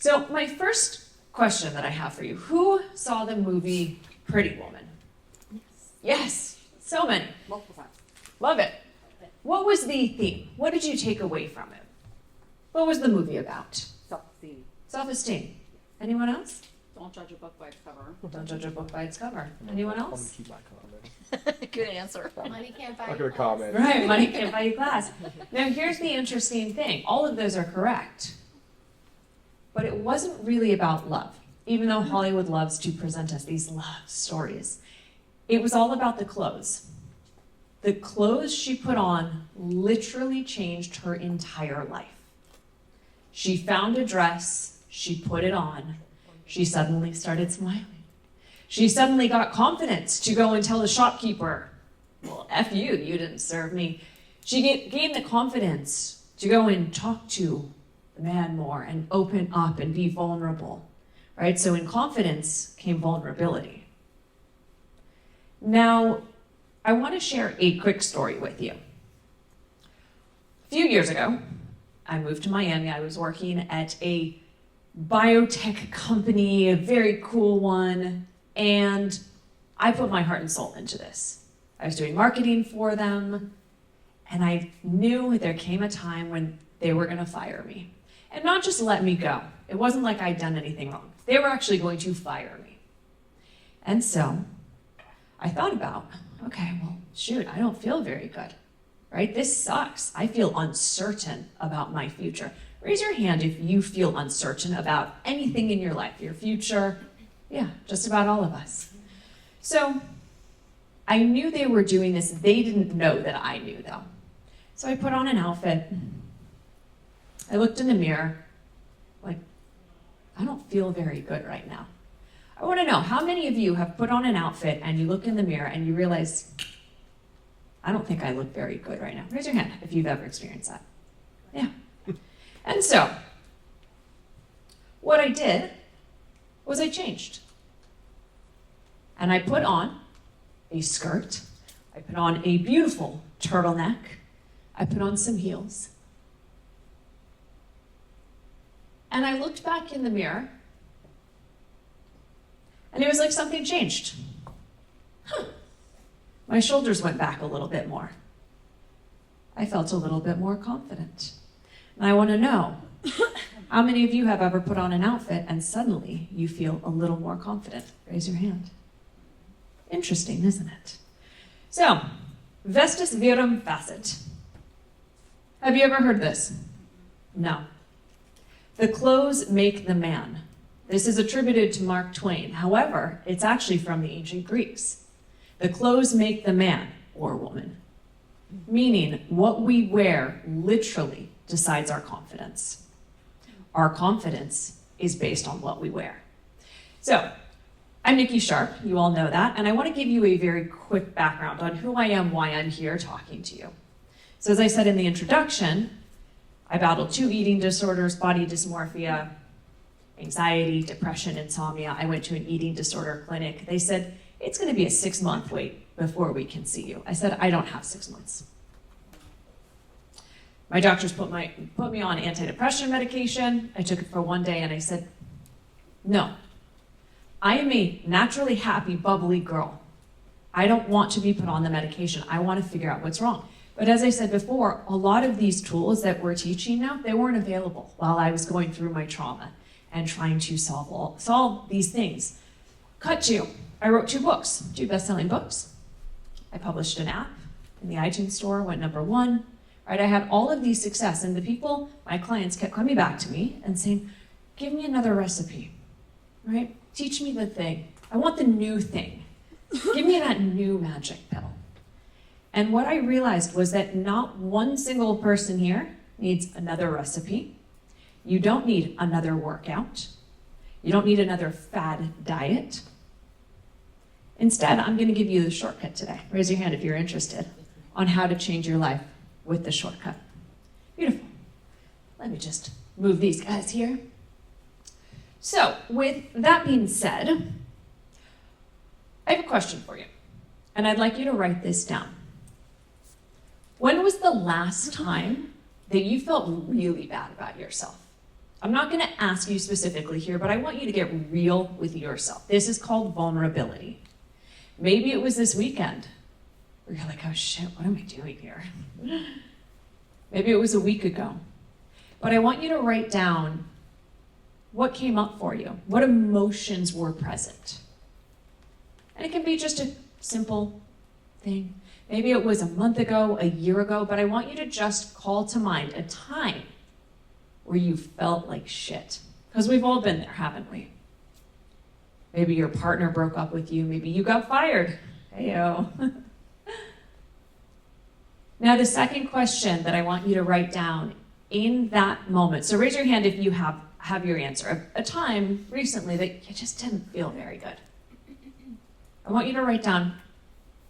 So my first question that I have for you, who saw the movie Pretty Woman? Yes, so many. Multiple times. Love it. What was the theme? What did you take away from it? What was the movie about? Self-esteem. Self-esteem. Anyone else? Don't judge a book by its cover. Don't judge a book by its cover. Anyone I'm gonna else? keep my comment. Good answer. Money can't buy I'm you gonna comment. Right, money can't buy you class. Now here's the interesting thing. All of those are correct. But it wasn't really about love, even though Hollywood loves to present us these love stories. It was all about the clothes. The clothes she put on literally changed her entire life. She found a dress, she put it on, she suddenly started smiling. She suddenly got confidence to go and tell the shopkeeper, well, F you, you didn't serve me. She gained the confidence to go and talk to the man more and open up and be vulnerable, right? So in confidence came vulnerability. Now, I want to share a quick story with you. A few years ago, I moved to Miami. I was working at a biotech company, a very cool one, and I put my heart and soul into this. I was doing marketing for them, and I knew there came a time when they were going to fire me. And not just let me go. It wasn't like I'd done anything wrong. They were actually going to fire me. And so I thought about, okay, well, shoot, I don't feel very good, right? This sucks. I feel uncertain about my future. Raise your hand if you feel uncertain about anything in your life, your future. Yeah, just about all of us. So I knew they were doing this. They didn't know that I knew, though. So I put on an outfit. I looked in the mirror, like, I don't feel very good right now. I want to know, how many of you have put on an outfit and you look in the mirror and you realize, I don't think I look very good right now? Raise your hand if you've ever experienced that. Yeah. And so, what I did was I changed. And I put on a skirt. I put on a beautiful turtleneck. I put on some heels. And I looked back in the mirror, and it was like something changed. My shoulders went back a little bit more. I felt a little bit more confident. And I want to know, how many of you have ever put on an outfit and suddenly you feel a little more confident? Raise your hand. Interesting, isn't it? So, vestis virum facit. Have you ever heard this? No. The clothes make the man. This is attributed to Mark Twain. However, it's actually from the ancient Greeks. The clothes make the man or woman, meaning what we wear literally decides our confidence. Our confidence is based on what we wear. So, I'm Nikki Sharp, you all know that, and I want to give you a very quick background on who I am, why I'm here talking to you. So as I said in the introduction, I battled 2 eating disorders, body dysmorphia, anxiety, depression, insomnia. I went to an eating disorder clinic. They said, it's going to be a 6-month wait before we can see you. I said, I don't have 6 months. My doctors put me on antidepressant medication. I took it for 1 day and I said, no, I am a naturally happy, bubbly girl. I don't want to be put on the medication. I want to figure out what's wrong. But as I said before, a lot of these tools that we're teaching now, they weren't available while I was going through my trauma and trying to solve these things. Cut to, I wrote 2 books, 2 best-selling books. I published an app in the iTunes store, went #1. Right, I had all of these success, and the people, my clients, kept coming back to me and saying, give me another recipe, right? Teach me the thing. I want the new thing. Give me that new magic pill. And what I realized was that not one single person here needs another recipe. You don't need another workout. You don't need another fad diet. Instead, I'm going to give you the shortcut today. Raise your hand if you're interested on how to change your life with the shortcut. Beautiful. Let me just move these guys here. So, with that being said, I have a question for you, and I'd like you to write this down. When was the last time that you felt really bad about yourself? I'm not going to ask you specifically here, but I want you to get real with yourself. This is called vulnerability. Maybe it was this weekend where you're like, oh shit, what am I doing here? Maybe it was a week ago. But I want you to write down what came up for you, what emotions were present. And it can be just a simple thing. Maybe it was a month ago, a year ago, but I want you to just call to mind a time where you felt like shit. Because we've all been there, haven't we? Maybe your partner broke up with you. Maybe you got fired. Heyo. Now, the second question that I want you to write down in that moment. So raise your hand if you have your answer. A time recently that you just didn't feel very good. I want you to write down,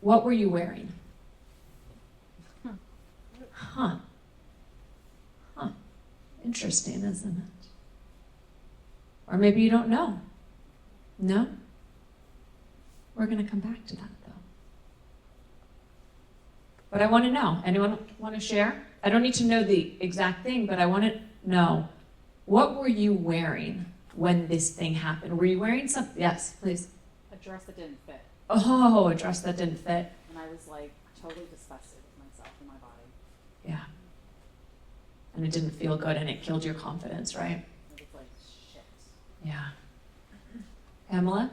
what were you wearing? Huh. Interesting, isn't it? Or maybe you don't know. No? We're going to come back to that, though. But I want to know. Anyone want to share? I don't need to know the exact thing, but I want to know, what were you wearing when this thing happened? Were you wearing something? Yes, please. A dress that didn't fit. Oh, a dress that didn't fit. And I was like totally disgusted with myself and my body. Yeah. And it didn't feel good and it killed your confidence, right? It was like shit. Yeah. Pamela?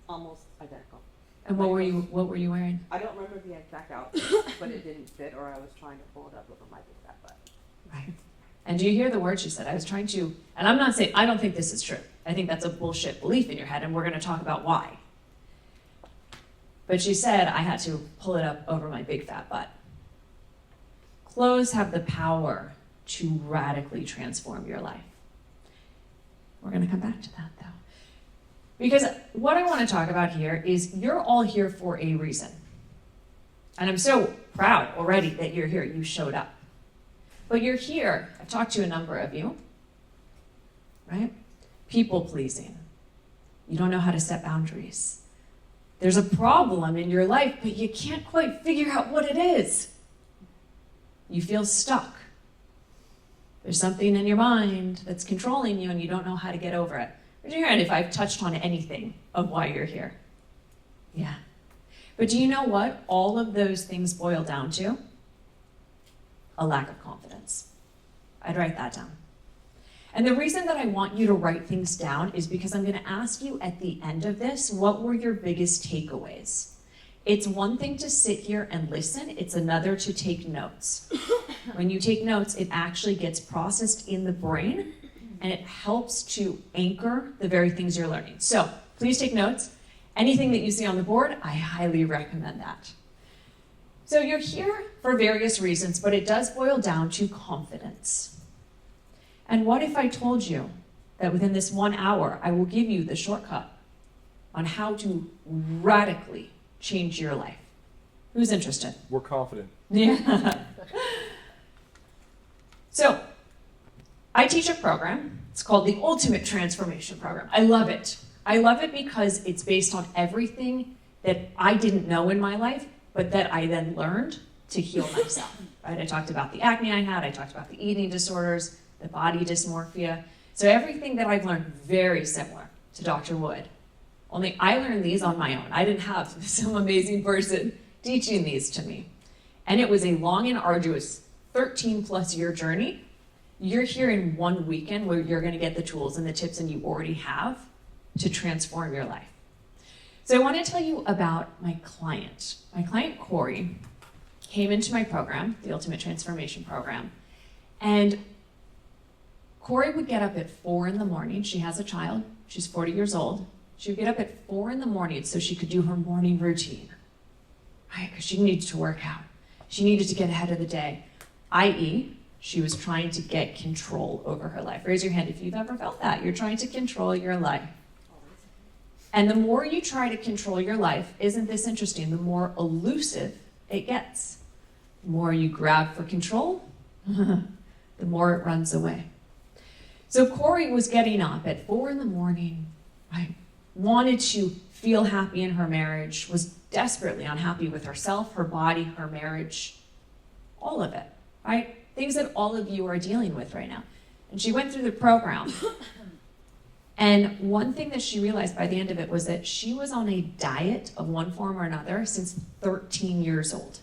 Almost identical. And what were you wearing? I don't remember the exact outfit, but it didn't fit, or I was trying to pull it up over my big fat butt. Right. And do you hear the word she said? I was trying to, and I'm not saying, I don't think this is true. I think that's a bullshit belief in your head, and we're going to talk about why. But she said I had to pull it up over my big fat butt. Clothes have the power to radically transform your life. We're going to come back to that, though. Because what I want to talk about here is you're all here for a reason. And I'm so proud already that you're here. You showed up. But you're here. I've talked to a number of you, right? People pleasing. You don't know how to set boundaries. There's a problem in your life, but you can't quite figure out what it is. You feel stuck. There's something in your mind that's controlling you and you don't know how to get over it. Raise your hand if I've touched on anything of why you're here. Yeah. But do you know what all of those things boil down to? A lack of confidence. I'd write that down. And the reason that I want you to write things down is because I'm going to ask you at the end of this, what were your biggest takeaways? It's one thing to sit here and listen. It's another to take notes. When you take notes, it actually gets processed in the brain and it helps to anchor the very things you're learning. So please take notes. Anything that you see on the board, I highly recommend that. So you're here for various reasons, but it does boil down to confidence. And what if I told you that within this 1 hour, I will give you the shortcut on how to radically change your life? Who's interested? We're confident. Yeah. So, I teach a program. It's called the Ultimate Transformation Program. I love it. I love it because it's based on everything that I didn't know in my life, but that I then learned to heal myself. Right? I talked about the acne I had. I talked about the eating disorders, the body dysmorphia. So everything that I've learned, very similar to Dr. Wood. Only I learned these on my own. I didn't have some amazing person teaching these to me. And it was a long and arduous 13+ year journey. You're here in one weekend where you're going to get the tools and the tips and you already have to transform your life. So I want to tell you about my client. My client, Corey, came into my program, the Ultimate Transformation Program, and Corey would get up at 4 in the morning. She has a child. She's 40 years old. She would get up at 4 in the morning so she could do her morning routine, right? Because she needed to work out. She needed to get ahead of the day, i.e., she was trying to get control over her life. Raise your hand if you've ever felt that. You're trying to control your life. And the more you try to control your life, isn't this interesting? The more elusive it gets. The more you grab for control, the more it runs away. So Corey was getting up at 4 in the morning, right? Wanted to feel happy in her marriage, was desperately unhappy with herself, her body, her marriage, all of it, right? Things that all of you are dealing with right now. And she went through the program. And one thing that she realized by the end of it was that she was on a diet of one form or another since 13 years old.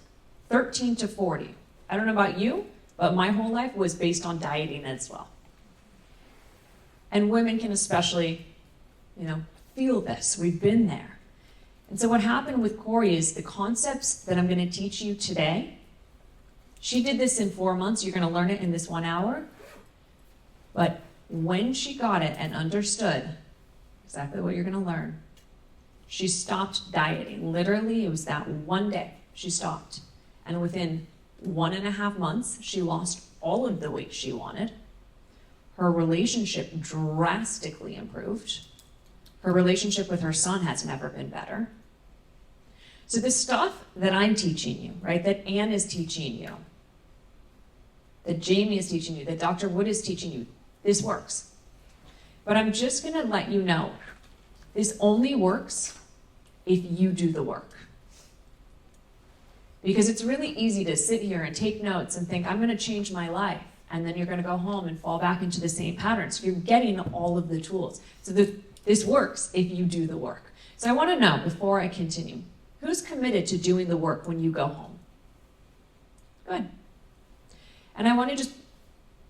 13 to 40. I don't know about you, but my whole life was based on dieting as well. And women can especially, feel this. We've been there. And so what happened with Corey is the concepts that I'm going to teach you today, she did this in 4 months. You're going to learn it in this 1 hour. But when she got it and understood exactly what you're going to learn, she stopped dieting. Literally, it was that one day she stopped. And within 1.5 months, she lost all of the weight she wanted. Her relationship drastically improved. Her relationship with her son has never been better. So the stuff that I'm teaching you, right, that Anne is teaching you, that Jamie is teaching you, that Dr. Wood is teaching you, this works. But I'm just going to let you know, this only works if you do the work. Because it's really easy to sit here and take notes and think, I'm going to change my life. And then you're going to go home and fall back into the same patterns. You're getting all of the tools. So this works if you do the work. So I want to know, before I continue, who's committed to doing the work when you go home? Good. And I want to just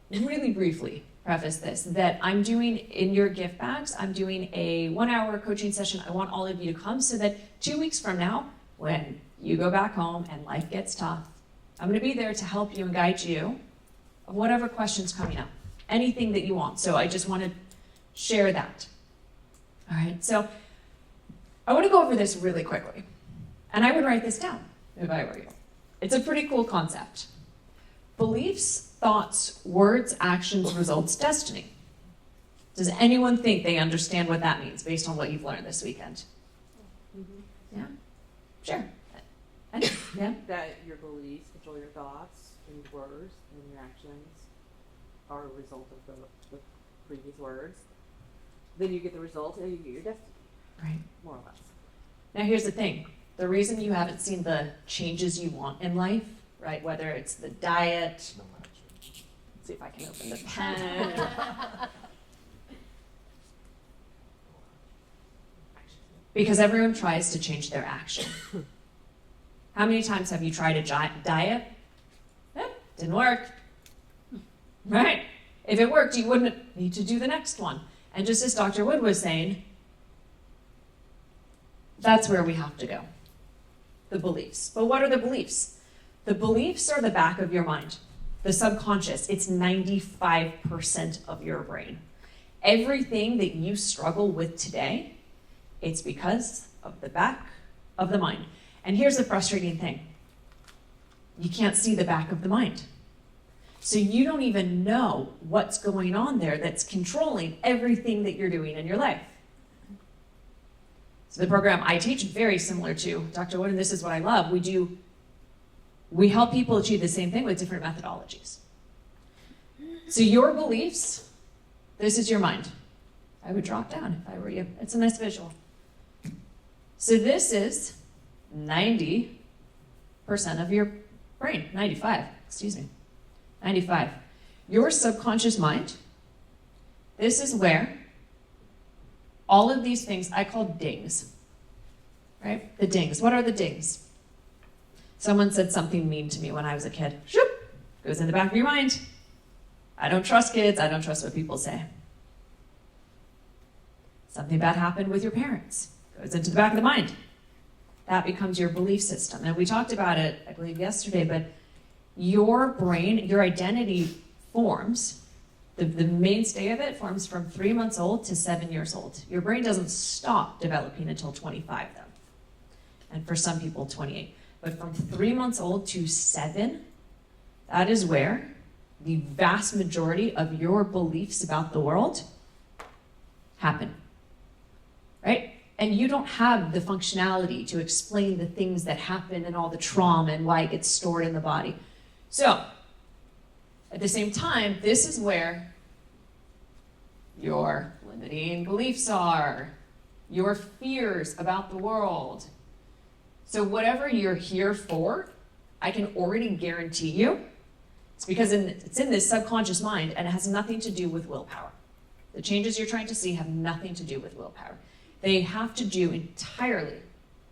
really briefly preface this, that I'm doing in your gift bags, I'm doing a 1-hour coaching session. I want all of you to come so that 2 weeks from now, when you go back home and life gets tough, I'm going to be there to help you and guide you of whatever questions coming up, anything that you want. So I just want to share that. All right, so I want to go over this really quickly. And I would write this down if I were you. It's a pretty cool concept. Beliefs, thoughts, words, actions, results, destiny. Does anyone think they understand what that means based on what you've learned this weekend? Mm-hmm. Yeah? Sure. Yeah? That your beliefs control your thoughts and your words, and your actions are a result of the previous words. Then you get the result and you get your destiny. Right. More or less. Now here's the thing. The reason you haven't seen the changes you want in life, right, whether it's the diet, let's see if I can open the pen. Because everyone tries to change their action. How many times have you tried a diet? Didn't work. Right? If it worked, you wouldn't need to do the next one. And just as Dr. Wood was saying, that's where we have to go. The beliefs. But what are the beliefs? The beliefs are the back of your mind. The subconscious, it's 95% of your brain. Everything that you struggle with today, it's because of the back of the mind. And here's the frustrating thing. You can't see the back of the mind. So you don't even know what's going on there that's controlling everything that you're doing in your life. So the program I teach, very similar to Dr. Wood, and this is what I love. We help people achieve the same thing with different methodologies. So your beliefs, this is your mind. I would drop down if I were you. It's a nice visual. So this is 90% of your brain, 95, excuse me, 95. Your subconscious mind, this is where all of these things I call dings, right? The dings. What are the dings? Someone said something mean to me when I was a kid. Shoop, goes in the back of your mind. I don't trust kids. I don't trust what people say. Something bad happened with your parents. Goes into the back of the mind. That becomes your belief system. And we talked about it, I believe, yesterday, but your brain, your identity forms, the mainstay of it forms from 3 months old to 7 years old. Your brain doesn't stop developing until 25, though. And for some people, 28. But from 3 months old to 7, that is where the vast majority of your beliefs about the world happen, right? And you don't have the functionality to explain the things that happen and all the trauma and why it gets stored in the body. So, at the same time, this is where your limiting beliefs are, your fears about the world. So whatever you're here for, I can already guarantee you, It's because it's in this subconscious mind, and it has nothing to do with willpower. The changes you're trying to see have nothing to do with willpower. They have to do entirely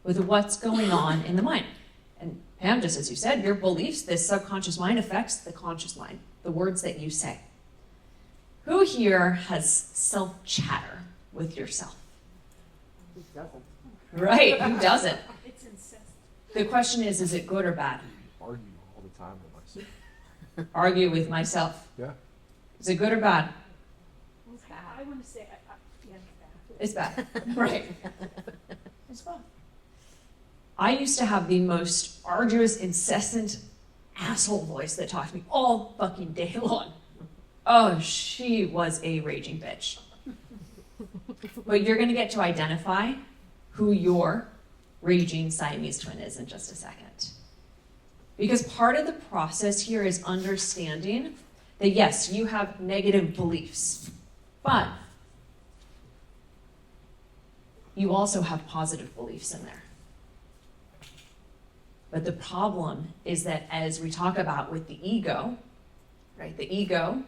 with what's going on in the mind. And Pam, just as you said, your beliefs, this subconscious mind affects the conscious mind, the words that you say. Who here has self-chatter with yourself? Who doesn't? Right, who doesn't? It's incessant. The question is it good or bad? Argue all the time with myself. Argue with myself. Yeah. Is it good or bad? It's bad. I want to say, yeah, it's bad. It's bad, right. It's bad. I used to have the most arduous, incessant asshole voice that talked to me all fucking day long. Oh, she was a raging bitch. But you're going to get to identify who your raging Siamese twin is in just a second. Because part of the process here is understanding that yes, you have negative beliefs, but you also have positive beliefs in there. But the problem is that as we talk about with the ego, right, the ego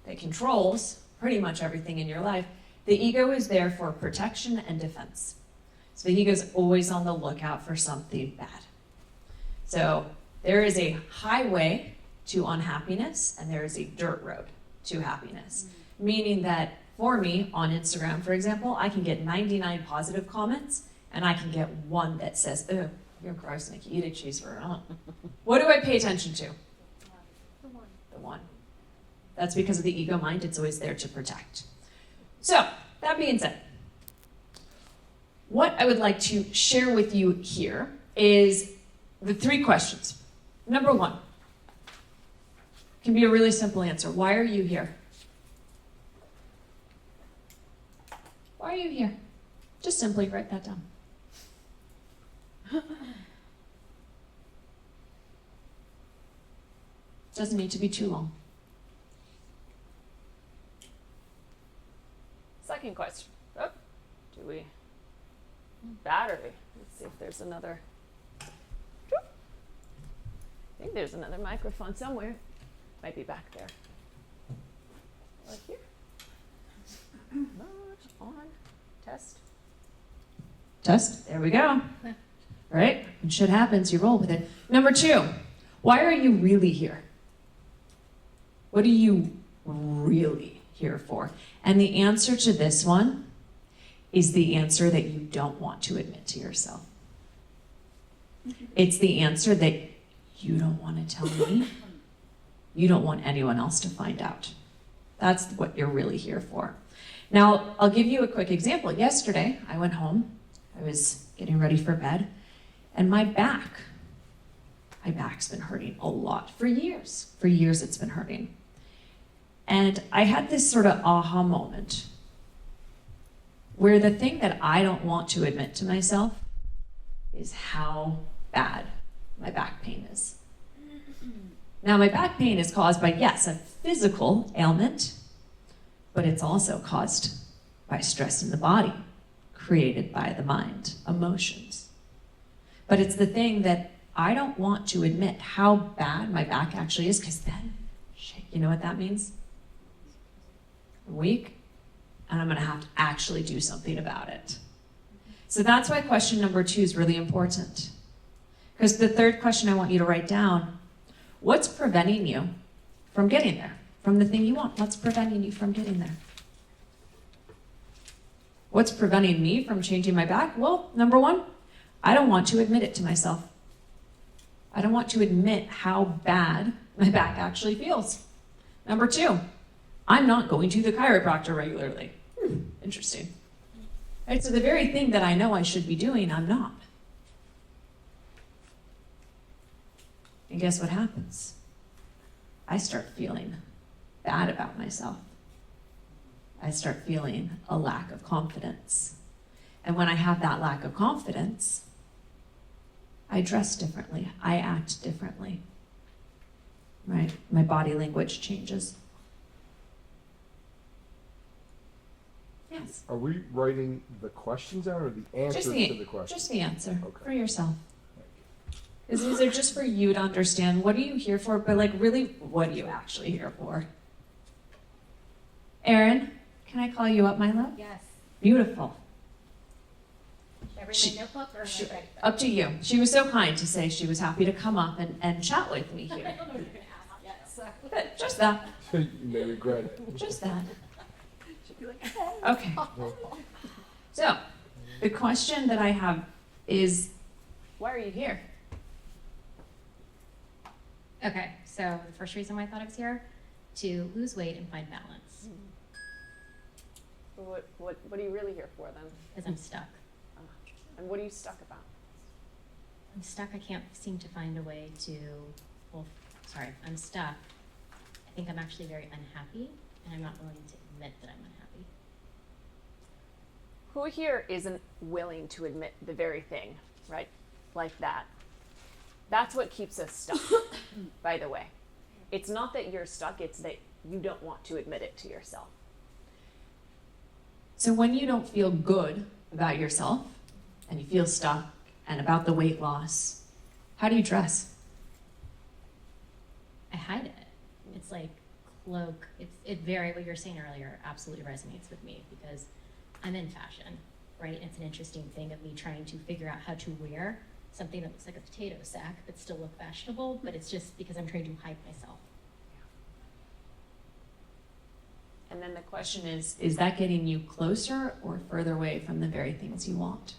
that controls pretty much everything in your life, the ego is there for protection and defense. So the ego is always on the lookout for something bad. So there is a highway to unhappiness and there is a dirt road to happiness. Meaning that for me on Instagram, for example, I can get 99 positive comments and I can get one that says, "Ugh, you're gross, Nikki, eat a cheeseburger." What do I pay attention to? The one. The one. That's because of the ego mind, it's always there to protect. So, that being said, what I would like to share with you here is the 3 questions. Number 1 can be a really simple answer. Why are you here? Why are you here? Just simply write that down. Doesn't need to be too long. Second question. Oh, do we? Battery. Let's see if there's another. I think there's another microphone somewhere. Might be back there. Right here. On. Test. Test. There we go. Right? When shit happens, you roll with it. Number 2. Why are you really here? What are you really here for? And the answer to this one is the answer that you don't want to admit to yourself. It's the answer that you don't want to tell me. You don't want anyone else to find out. That's what you're really here for. Now, I'll give you a quick example. Yesterday, I went home. I was getting ready for bed, and my back's been hurting a lot for years. For years, it's been hurting. And I had this sort of aha moment where the thing that I don't want to admit to myself is how bad my back pain is. Now, my back pain is caused by, yes, a physical ailment, but it's also caused by stress in the body, created by the mind, emotions. But it's the thing that I don't want to admit how bad my back actually is, because then, shit, you know what that means? I'm weak, and I'm gonna have to actually do something about it. So that's why question number 2 is really important. Because the third question I want you to write down, what's preventing you from getting there? From the thing you want, what's preventing you from getting there? What's preventing me from changing my back? Well, number 1, I don't want to admit it to myself. I don't want to admit how bad my back actually feels. Number 2, I'm not going to the chiropractor regularly. Interesting. Right, so the very thing that I know I should be doing, I'm not. And guess what happens? I start feeling bad about myself. I start feeling a lack of confidence. And when I have that lack of confidence, I dress differently. I act differently. Right? My body language changes. Yes. Are we writing the questions out or the answers to the questions? Just the answer Okay. for yourself. is these are just for you to understand what are you here for, but like really, what are you actually here for? Erin, can I call you up, my love? Yes. Beautiful. Should I bring She- my notebook or am she- I ready? Up to you. She was so kind to say she was happy to come up and chat with me here. Yes. But just that, You may regret it. just that. She'd be like, Okay. So, the question that I have is, why are you here? Okay, so the first reason why I thought I was here, to lose weight and find balance, What are you really here for then? because I'm stuck. And what are you stuck about? I'm stuck, I can't seem to find a way to, I'm stuck. I think I'm actually very unhappy, and I'm not willing to admit that I'm unhappy. Who here isn't willing to admit the very thing, right? Like that. That's what keeps us stuck, by the way. It's not that you're stuck, it's that you don't want to admit it to yourself. So when you don't feel good about yourself, and you feel stuck, and about the weight loss, how do you dress? I hide it. It's like cloak. What you were saying earlier absolutely resonates with me because I'm in fashion, right? It's an interesting thing of me trying to figure out how to wear something that looks like a potato sack but still look fashionable, but it's just because I'm trying to hide myself. And then the question Question is that getting you closer or further away from the very things you want?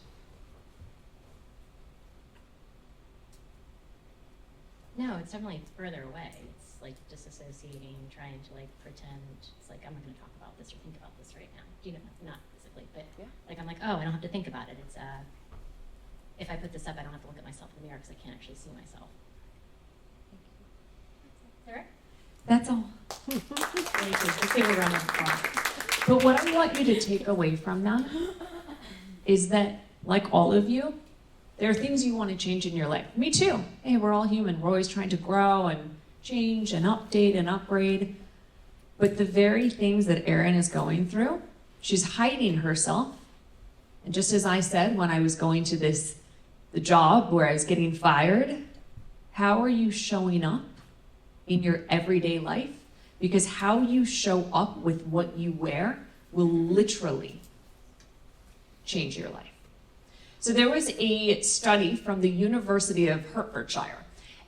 No, it's definitely further away. It's like disassociating, trying to like pretend. It's like, I'm not going to talk about this or think about this right now. You know, not physically, but Yeah. like I'm like, oh, I don't have to think about it. It's if I put this up, I don't have to look at myself in the mirror because I can't actually see myself. Is that right? That's all. Thank you. I think we're running out of time. But what I want you to take away from that is that, like all of you, there are things you want to change in your life. Me too. Hey, we're all human. We're always trying to grow and change and update and upgrade. But the very things that Erin is going through, she's hiding herself. And just as I said when I was going to the job where I was getting fired, how are you showing up in your everyday life? Because how you show up with what you wear will literally change your life. So there was a study from the University of Hertfordshire,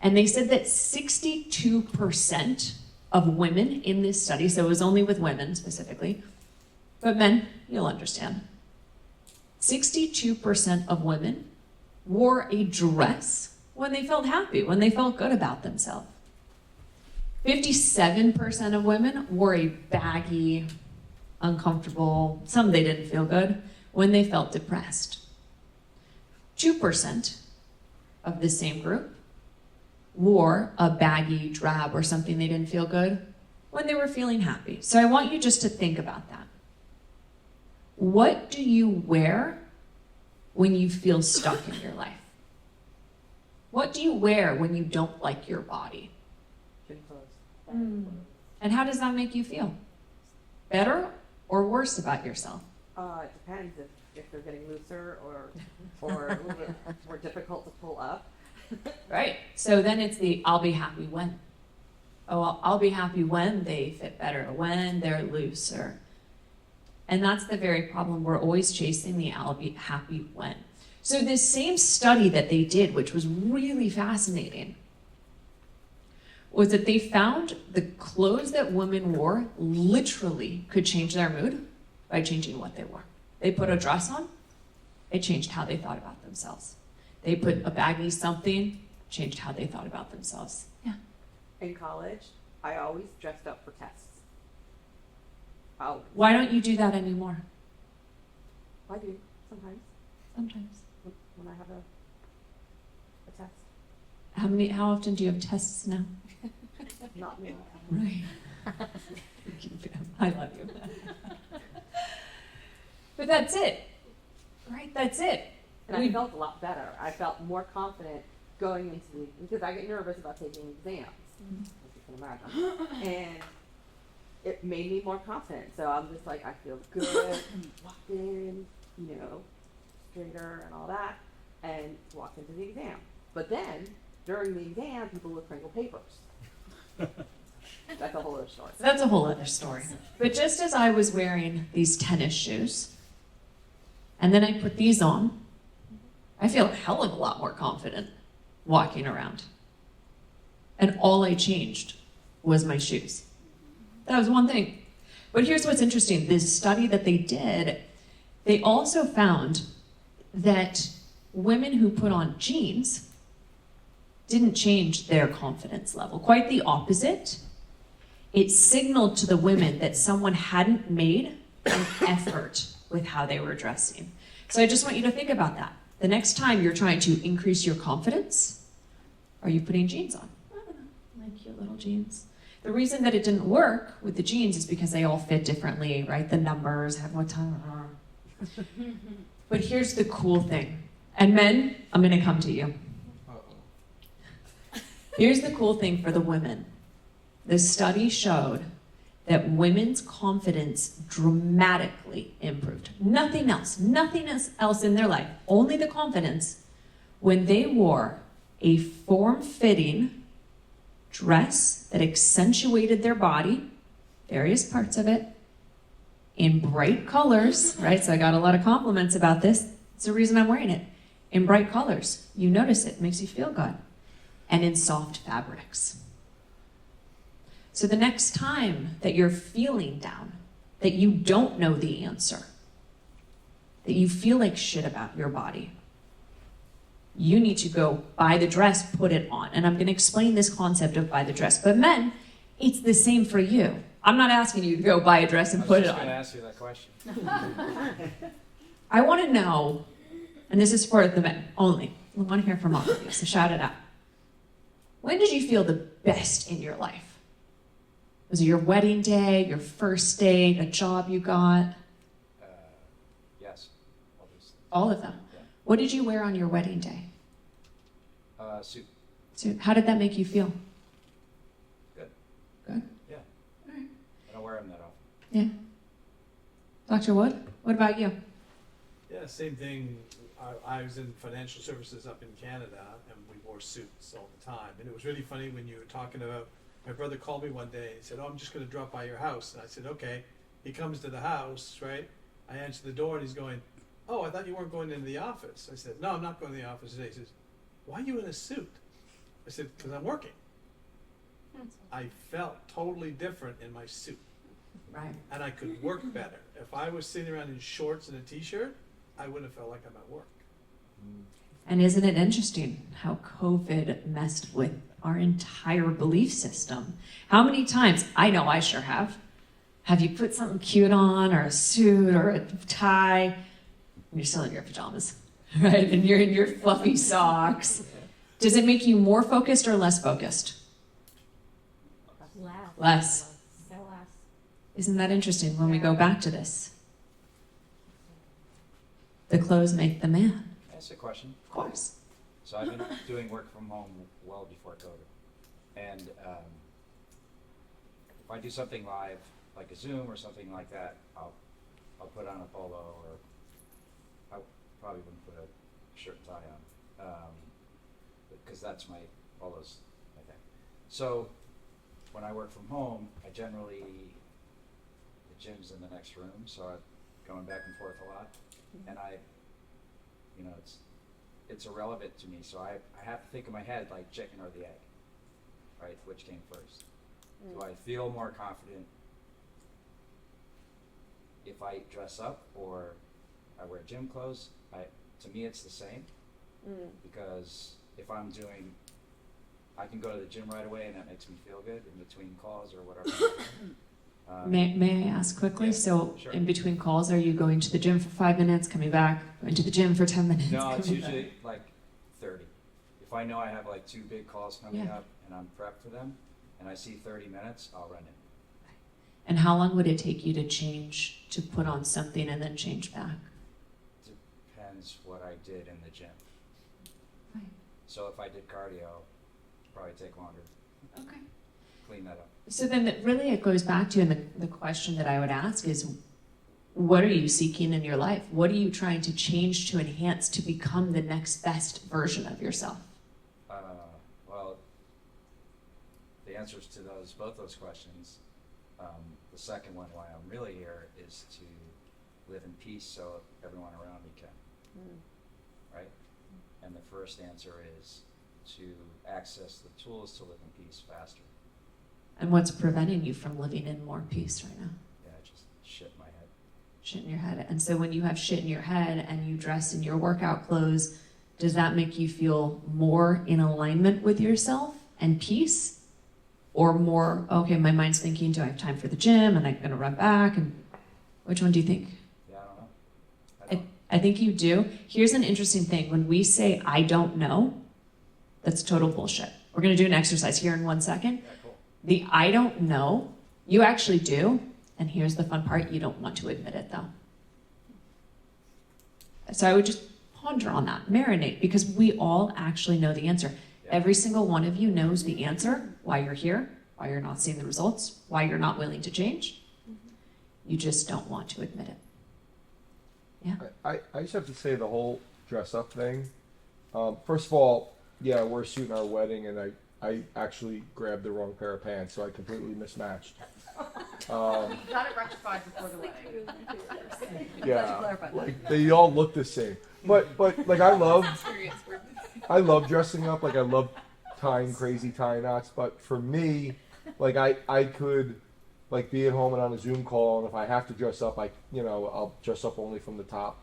and they said that 62% of women in this study, so it was only with women specifically, but men, you'll understand, 62% of women wore a dress when they felt happy, when they felt good about themselves. 57% of women wore a baggy, uncomfortable, some they didn't feel good, when they felt depressed. 2% of the same group wore a baggy, drab, or something they didn't feel good when they were feeling happy. So I want you just to think about that. What do you wear when you feel stuck in your life? What do you wear when you don't like your body? gym clothes. And how does that make you feel? Better or worse about yourself? It depends if they're getting looser or a little bit more difficult to pull up. Right. So then it's the I'll be happy when. Oh, I'll be happy when they fit better, when they're looser. And that's the very problem. We're always chasing the I'll be happy when. So this same study that they did, which was really fascinating, was that they found the clothes that women wore literally could change their mood by changing what they wore. They put a dress on, it changed how they thought about themselves. They put a baggy something, changed how they thought about themselves. Yeah. In college, I always dressed up for tests. Always. Why don't you do that anymore? I do, sometimes, Sometimes. when I have a test. How often do you have tests now? Not me. Right. I love you. But that's it. Right? That's it. And I felt a lot better. I felt more confident going into because I get nervous about taking exams, as you can imagine. And it made me more confident. So I'm just like, I feel good, walked in, straighter and all that, and walked into the exam. But then during the exam, people would crinkle papers. That's a whole other story. So that's a whole other story. But just as I was wearing these tennis shoes, and then I put these on, I feel a hell of a lot more confident walking around. And all I changed was my shoes. That was one thing. But here's what's interesting. This study that they did, they also found that women who put on jeans didn't change their confidence level. Quite the opposite. It signaled to the women that someone hadn't made an effort with how they were dressing. So I just want you to think about that. The next time you're trying to increase your confidence, are you putting jeans on? I don't know, like cute little jeans. The reason that it didn't work with the jeans is because they all fit differently, right? The numbers have what time. But here's the cool thing. And men, I'm gonna come to you. Here's the cool thing for the women. The study showed that women's confidence dramatically improved. Nothing else in their life, only the confidence, when they wore a form-fitting dress that accentuated their body, various parts of it, in bright colors, right? So I got a lot of compliments about this. It's the reason I'm wearing it. In bright colors. You notice it makes you feel good. And in soft fabrics. So the next time that you're feeling down, that you don't know the answer, that you feel like shit about your body, you need to go buy the dress, put it on. And I'm going to explain this concept of buy the dress. But men, it's the same for you. I'm not asking you to go buy a dress and put it on. I was just going to ask you that question. I want to know, and this is for the men only. I want to hear from all of you, so shout it out. When did you feel the best in your life? Was it your wedding day, your first date, a job you got? Yes, obviously. All of them. Yeah. What did you wear on your wedding day? Suit. So how did that make you feel? Good. Good? Yeah. All right. I don't wear them that often. Yeah. Dr. Wood, what about you? Yeah, same thing. I was in financial services up in Canada, and we wore suits all the time. And it was really funny when you were talking about, my brother called me one day and said, "Oh, I'm just going to drop by your house." And I said, "Okay." He comes to the house, right? I answer the door, and he's going, "Oh, I thought you weren't going into the office." I said, "No, I'm not going to the office today." He says, "Why are you in a suit?" I said, "Because I'm working." I felt totally different in my suit, Right. and I could work better. If I was sitting around in shorts and a t-shirt, I wouldn't have felt like I'm at work. And isn't it interesting how COVID messed with our entire belief system? How many times, I know I sure have you put something cute on, or a suit, or a tie, and you're still in your pajamas, right? And you're in your fluffy socks. Does it make you more focused or less focused? Less. So less. Isn't that interesting when we go back to this? The clothes make the man. Can I ask a question? Of course. So I've been doing work from home well before COVID. And if I do something live, like a Zoom or something like that, I'll put on a polo, or I probably wouldn't put a shirt and tie on, because that's polo's my thing. So when I work from home, I generally, the gym's in the next room, so I'm going back and forth a lot. And it's irrelevant to me, so I have to think in my head, like chicken or the egg, right? Which came first? Do I feel more confident if I dress up or I wear gym clothes? To me, it's the same, because if I'm doing, I can go to the gym right away, and that makes me feel good in between calls or whatever. May I ask quickly? Yeah, So sure. in between calls, are you going to the gym for 5 minutes, coming back, going to the gym for 10 minutes? No, it's coming back? usually like 30. If I know I have like 2 big calls coming Yeah. up and I'm prepped for them, and I see 30 minutes, I'll run in. And how long would it take you to change, to put on something and then change back? Depends what I did in the gym. Right. So if I did cardio, it'd probably take longer. Okay. Clean that up. So then really it goes back to, and the question that I would ask is, what are you seeking in your life? What are you trying to change, to enhance, to become the next best version of yourself? the answers to both those questions. The second one, why I'm really here, is to live in peace so everyone around me can, right? And the first answer is to access the tools to live in peace faster. And what's preventing you from living in more peace right now? Yeah, just shit in my head. Shit in your head. And so when you have shit in your head and you dress in your workout clothes, does that make you feel more in alignment with yourself and peace? Or more, okay, my mind's thinking, do I have time for the gym? And I'm going to run back? And which one do you think? Yeah, I don't know. I don't. I think you do. Here's an interesting thing. When we say, I don't know, that's total bullshit. We're going to do an exercise here in 1 second. Yeah, cool. The I don't know, you actually do. And here's the fun part, you don't want to admit it though. So I would just ponder on that, marinate, because we all actually know the answer. Yeah. Every single one of you knows the answer, why you're here, why you're not seeing the results, why you're not willing to change. You just don't want to admit it. Yeah. I just have to say the whole dress up thing. First of all, yeah, we're a suit in our wedding, and I actually grabbed the wrong pair of pants, so I completely mismatched. Got it rectified before the wedding. Yeah, like they all look the same. But like I love dressing up. Like I love tying crazy tie knots. But for me, like I could like be at home and on a Zoom call, and if I have to dress up, I'll dress up only from the top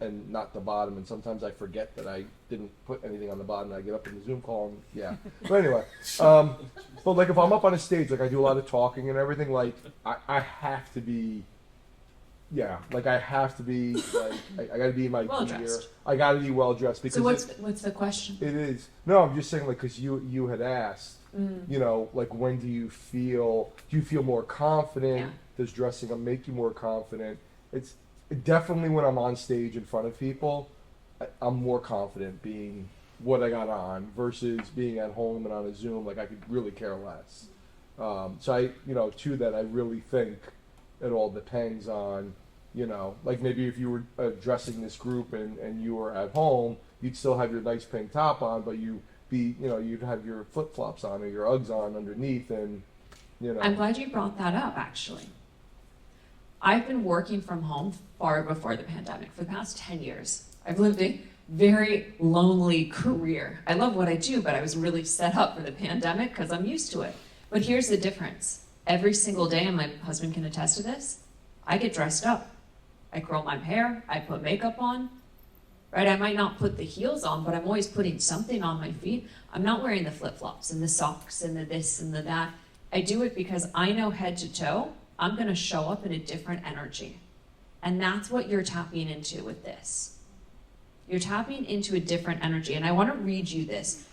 and not the bottom. And sometimes I forget that I didn't put anything on the bottom. And I get up in the Zoom call and yeah. But anyway, but like if I'm up on a stage, like I do a lot of talking and everything. Like I have to be. Yeah, like I have to be like I got to be in my Well gear. dressed. I got to be well dressed because So what's the question? it is. No, I'm just saying like because you had asked, you know, like when do you feel more confident? Yeah. Does dressing up make you more confident? It's definitely when I'm on stage in front of people, I'm more confident being what I got on versus being at home and on a Zoom. Like I could really care less. So to that I really think it all depends on. You know, like maybe if you were addressing this group and you were at home, you'd still have your nice pink top on, but you'd have your flip flops on or your Uggs on underneath, and you know. I'm glad you brought that up, actually. I've been working from home far before the pandemic for the past 10 years. I've lived a very lonely career. I love what I do, but I was really set up for the pandemic because I'm used to it. But here's the difference. Every single day, and my husband can attest to this, I get dressed up. I curl my hair, I put makeup on, right? I might not put the heels on, but I'm always putting something on my feet. I'm not wearing the flip-flops and the socks and the this and the that. I do it because I know head to toe, I'm gonna show up in a different energy. And that's what you're tapping into with this. You're tapping into a different energy. And I wanna read you this.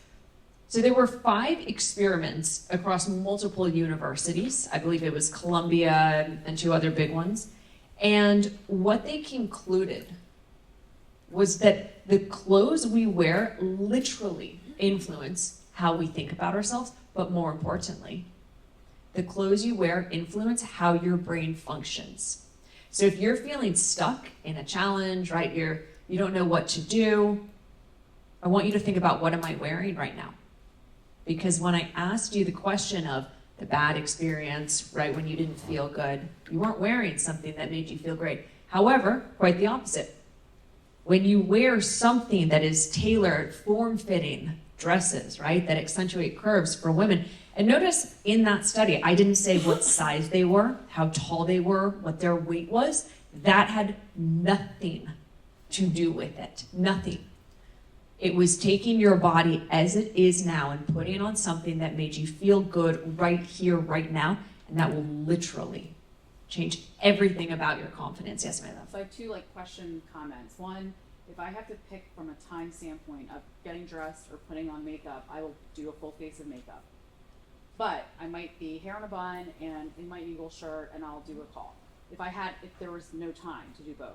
So there were 5 experiments across multiple universities. I believe it was Columbia and 2 other big ones. And what they concluded was that the clothes we wear literally influence how we think about ourselves, but more importantly, the clothes you wear influence how your brain functions. So if you're feeling stuck in a challenge, right, you don't know what to do, I want you to think about, what am I wearing right now? Because when I asked you the question of the bad experience, right, when you didn't feel good, you weren't wearing something that made you feel great. However, quite the opposite. When you wear something that is tailored, form-fitting dresses, right, that accentuate curves for women, and notice in that study, I didn't say what size they were, how tall they were, what their weight was. That had nothing to do with it, nothing. It was taking your body as it is now and putting on something that made you feel good right here, right now, and that will literally change everything about your confidence. Yes, my love. So I have 2 question comments. One, if I have to pick from a time standpoint of getting dressed or putting on makeup, I will do a full face of makeup. But I might be hair in a bun and in my Eagle shirt, and I'll do a call. If there was no time to do both.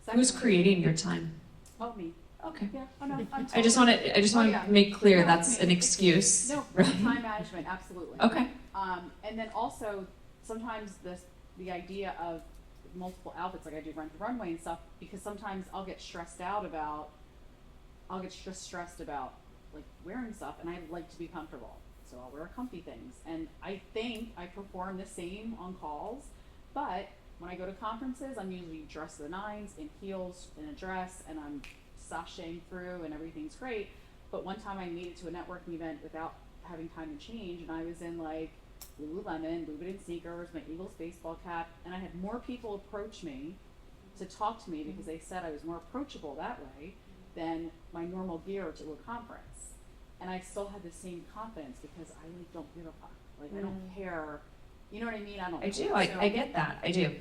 Who's Secondly- creating your time? Oh, me. Okay. Yeah. Oh no. I'm I just totally- want to Oh, yeah. make clear No, that's it's an me. excuse. No, right? time management, absolutely. Okay. And then also sometimes the idea of multiple outfits, like I do Rent the Runway and stuff, because sometimes I'll get stressed about like wearing stuff, and I like to be comfortable. so I'll wear comfy things. And I think I perform the same on calls, but when I go to conferences, I'm usually dressed to the nines, in heels, in a dress, and I'm sashaying through and everything's great. But one time I made it to a networking event without having time to change, and I was in like Lululemon, Louboutin sneakers, my Eagles baseball cap, and I had more people approach me to talk to me because they said I was more approachable that way than my normal gear to a conference. And I still had the same confidence because I like don't give a fuck. Like I don't care. You know what I mean? I do. I get that. I do.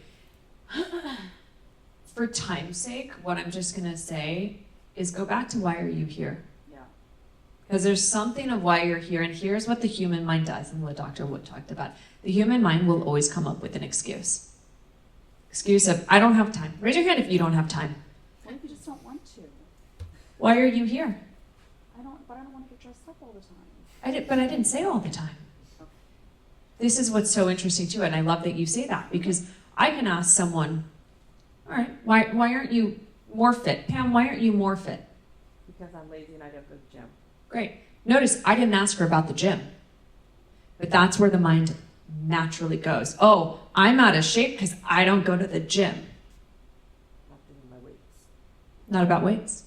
For time's sake, what I'm just going to say is go back to why are you here? Yeah. Because there's something of why you're here, and here's what the human mind does, and what Dr. Wood talked about. The human mind will always come up with an excuse. Excuse of, I don't have time. Raise your hand if you don't have time. What if you just don't want to? Why are you here? I don't want to get dressed up all the time. But I didn't say all the time. Okay. This is what's so interesting too, and I love that you say that, because I can ask someone, all right, why aren't you more fit? Pam, why aren't you more fit? Because I'm lazy and I don't go to the gym. Great. Notice I didn't ask her about the gym, but that's where the mind naturally goes. Oh, I'm out of shape because I don't go to the gym. Not doing my weights. Not about weights.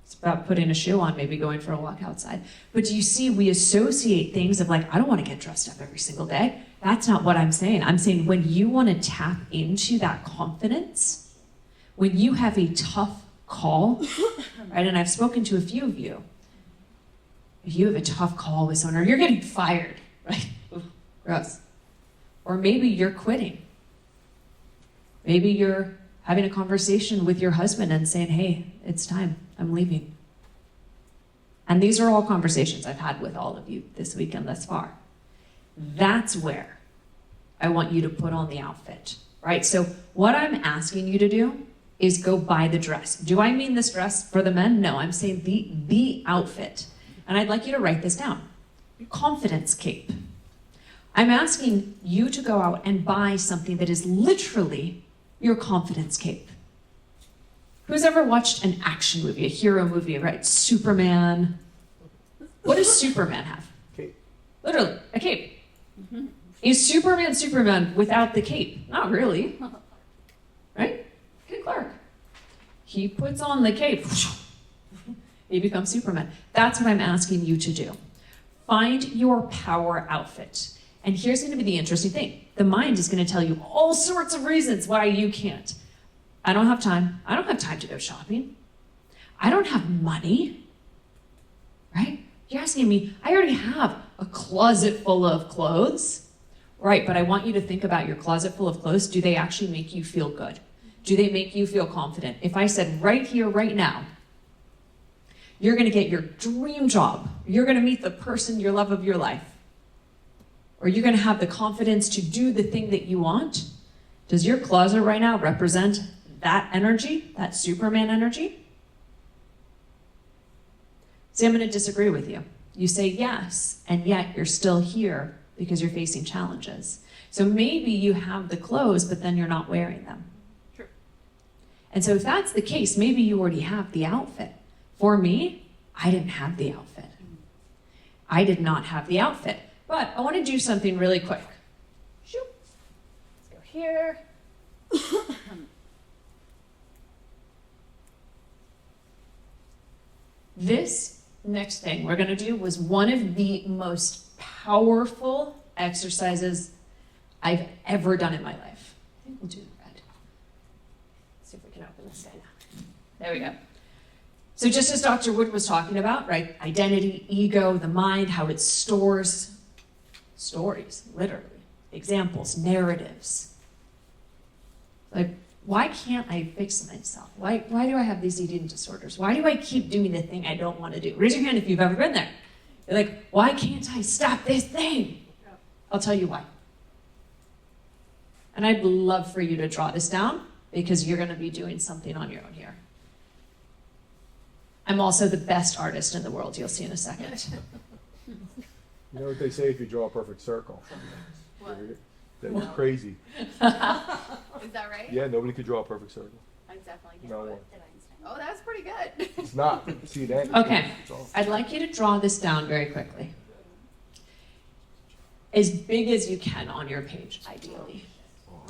It's about putting a shoe on, maybe going for a walk outside. But do you see, we associate things of like, I don't want to get dressed up every single day. That's not what I'm saying. I'm saying when you want to tap into that confidence, when you have a tough call, right? And I've spoken to a few of you. If you have a tough call with someone, or you're getting fired, right? Ooh, gross. Or maybe you're quitting. Maybe you're having a conversation with your husband and saying, hey, it's time, I'm leaving. And these are all conversations I've had with all of you this weekend thus far. That's where I want you to put on the outfit, right? So what I'm asking you to do is go buy the dress. Do I mean this dress for the men? No, I'm saying the outfit. And I'd like you to write this down. Your confidence cape. I'm asking you to go out and buy something that is literally your confidence cape. Who's ever watched an action movie, a hero movie, right? Superman. What does Superman have? Cape. Literally, a cape. Is Superman without the cape? Not really. Right? Ken Clark. He puts on the cape. He becomes Superman. That's what I'm asking you to do. Find your power outfit. And here's going to be the interesting thing. The mind is going to tell you all sorts of reasons why you can't. I don't have time. I don't have time to go shopping. I don't have money. Right? You're asking me, I already have a closet full of clothes. Right, but I want you to think about your closet full of clothes. Do they actually make you feel good? Do they make you feel confident? If I said right here, right now, you're going to get your dream job, you're going to meet the person, your love of your life, or you're going to have the confidence to do the thing that you want, does your closet right now represent that energy, that Superman energy? See, I'm going to disagree with you. You say yes, and yet you're still here because you're facing challenges. So maybe you have the clothes, but then you're not wearing them. True. And so if that's the case, maybe you already have the outfit. For me, I didn't have the outfit. I did not have the outfit. But I want to do something really quick. Shoot. Let's go here. This next thing we're going to do was one of the most powerful exercises I've ever done in my life. I think we'll do the red. Let's see if we can open this guy now. There we go. So just as Dr. Wood was talking about, right? Identity, ego, the mind, how it stores stories, literally, examples, narratives. Like, why can't I fix myself? Why do I have these eating disorders? Why do I keep doing the thing I don't want to do? Raise your hand if you've ever been there. You're like, why can't I stop this thing? I'll tell you why. And I'd love for you to draw this down because you're going to be doing something on your own here. I'm also the best artist in the world. You'll see in a second. You know what they say if you draw a perfect circle? What? That was crazy. Is that right? Yeah, nobody could draw a perfect circle. I definitely can. No do one. it. Oh, that's pretty good. It's not. See that? Okay. It's all- I'd like you to draw this down very quickly. as big as you can on your page, ideally.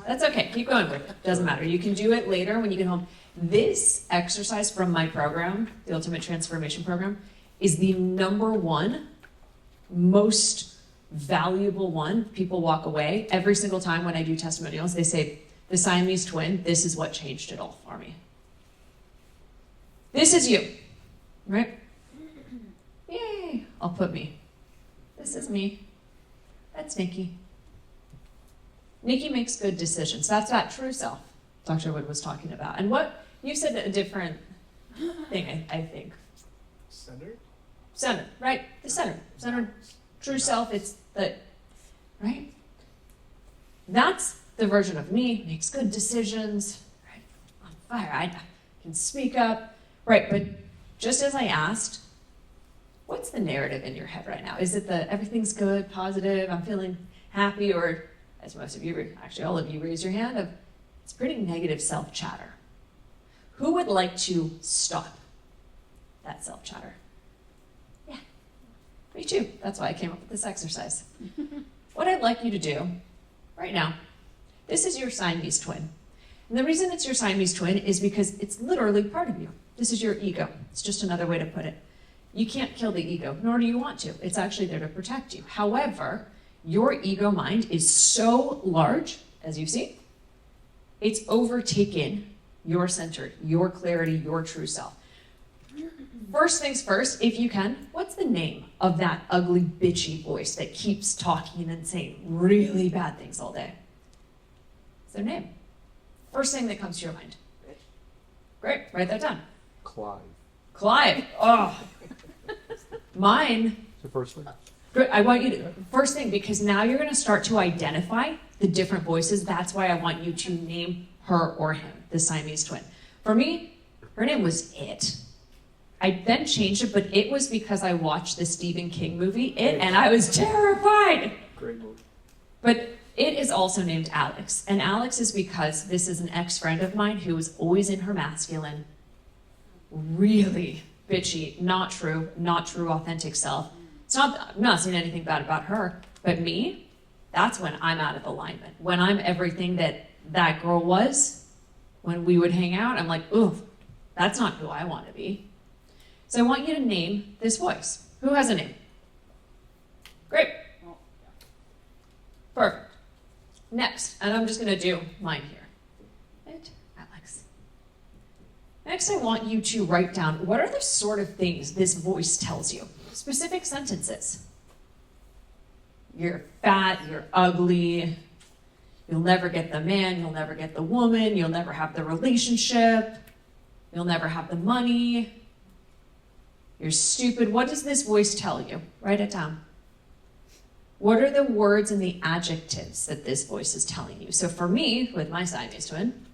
That's okay, keep going with it, doesn't matter. You can do it later when you get home. This exercise from my program, the Ultimate Transformation Program, is the number one most valuable one. People walk away every single time when I do testimonials. They say, the Siamese twin, this is what changed it all for me. This is you, right? Yay, I'll put me. This is me. That's Nikki. Nikki makes good decisions. That's that true self Dr. Wood was talking about. And what, you said a different thing, I think. Centered? Centered, right? The centered true self, it's the, right? That's the version of me, makes good decisions, right? On fire, I can speak up, right? But just as I asked, what's the narrative in your head right now? Is it the everything's good, positive, I'm feeling happy, or as most of you, actually all of you raise your hand, of it's pretty negative self-chatter. Who would like to stop that self-chatter? Yeah, me too. That's why I came up with this exercise. What I'd like you to do right now, this is your Siamese twin. And the reason it's your Siamese twin is because it's literally part of you. This is your ego. It's just another way to put it. You can't kill the ego, nor do you want to. It's actually there to protect you. However, your ego mind is so large, as you see, it's overtaken your center, your clarity, your true self. First things first, if you can, what's the name of that ugly, bitchy voice that keeps talking and saying really bad things all day? What's their name? First thing that comes to your mind. Great, write that down. Clive. Clive, oh. Mine, It's the first thing. good, I want you to, first thing, because now you're gonna start to identify the different voices. That's why I want you to name her or him, the Siamese twin. For me, her name was It. I then changed it, but it was because I watched the Stephen King movie, It, and I was terrified. Great movie. But It is also named Alex. And Alex is because this is an ex-friend of mine who was always in her masculine, really bitchy, not true, authentic self. It's not, I'm not saying anything bad about her, but me, that's when I'm out of alignment. When I'm everything that that girl was, when we would hang out, I'm like, ooh, that's not who I want to be. So I want you to name this voice. Who has a name? Great. Well, yeah. Perfect. Next, and I'm just going to do mine here. Right, Alex. Next, I want you to write down what are the sort of things this voice tells you. Specific sentences. You're fat, you're ugly, you'll never get the man, you'll never get the woman, you'll never have the relationship, you'll never have the money, you're stupid. What does this voice tell you? Write it down. What are the words and the adjectives that this voice is telling you? So for me, with my Siamese twin,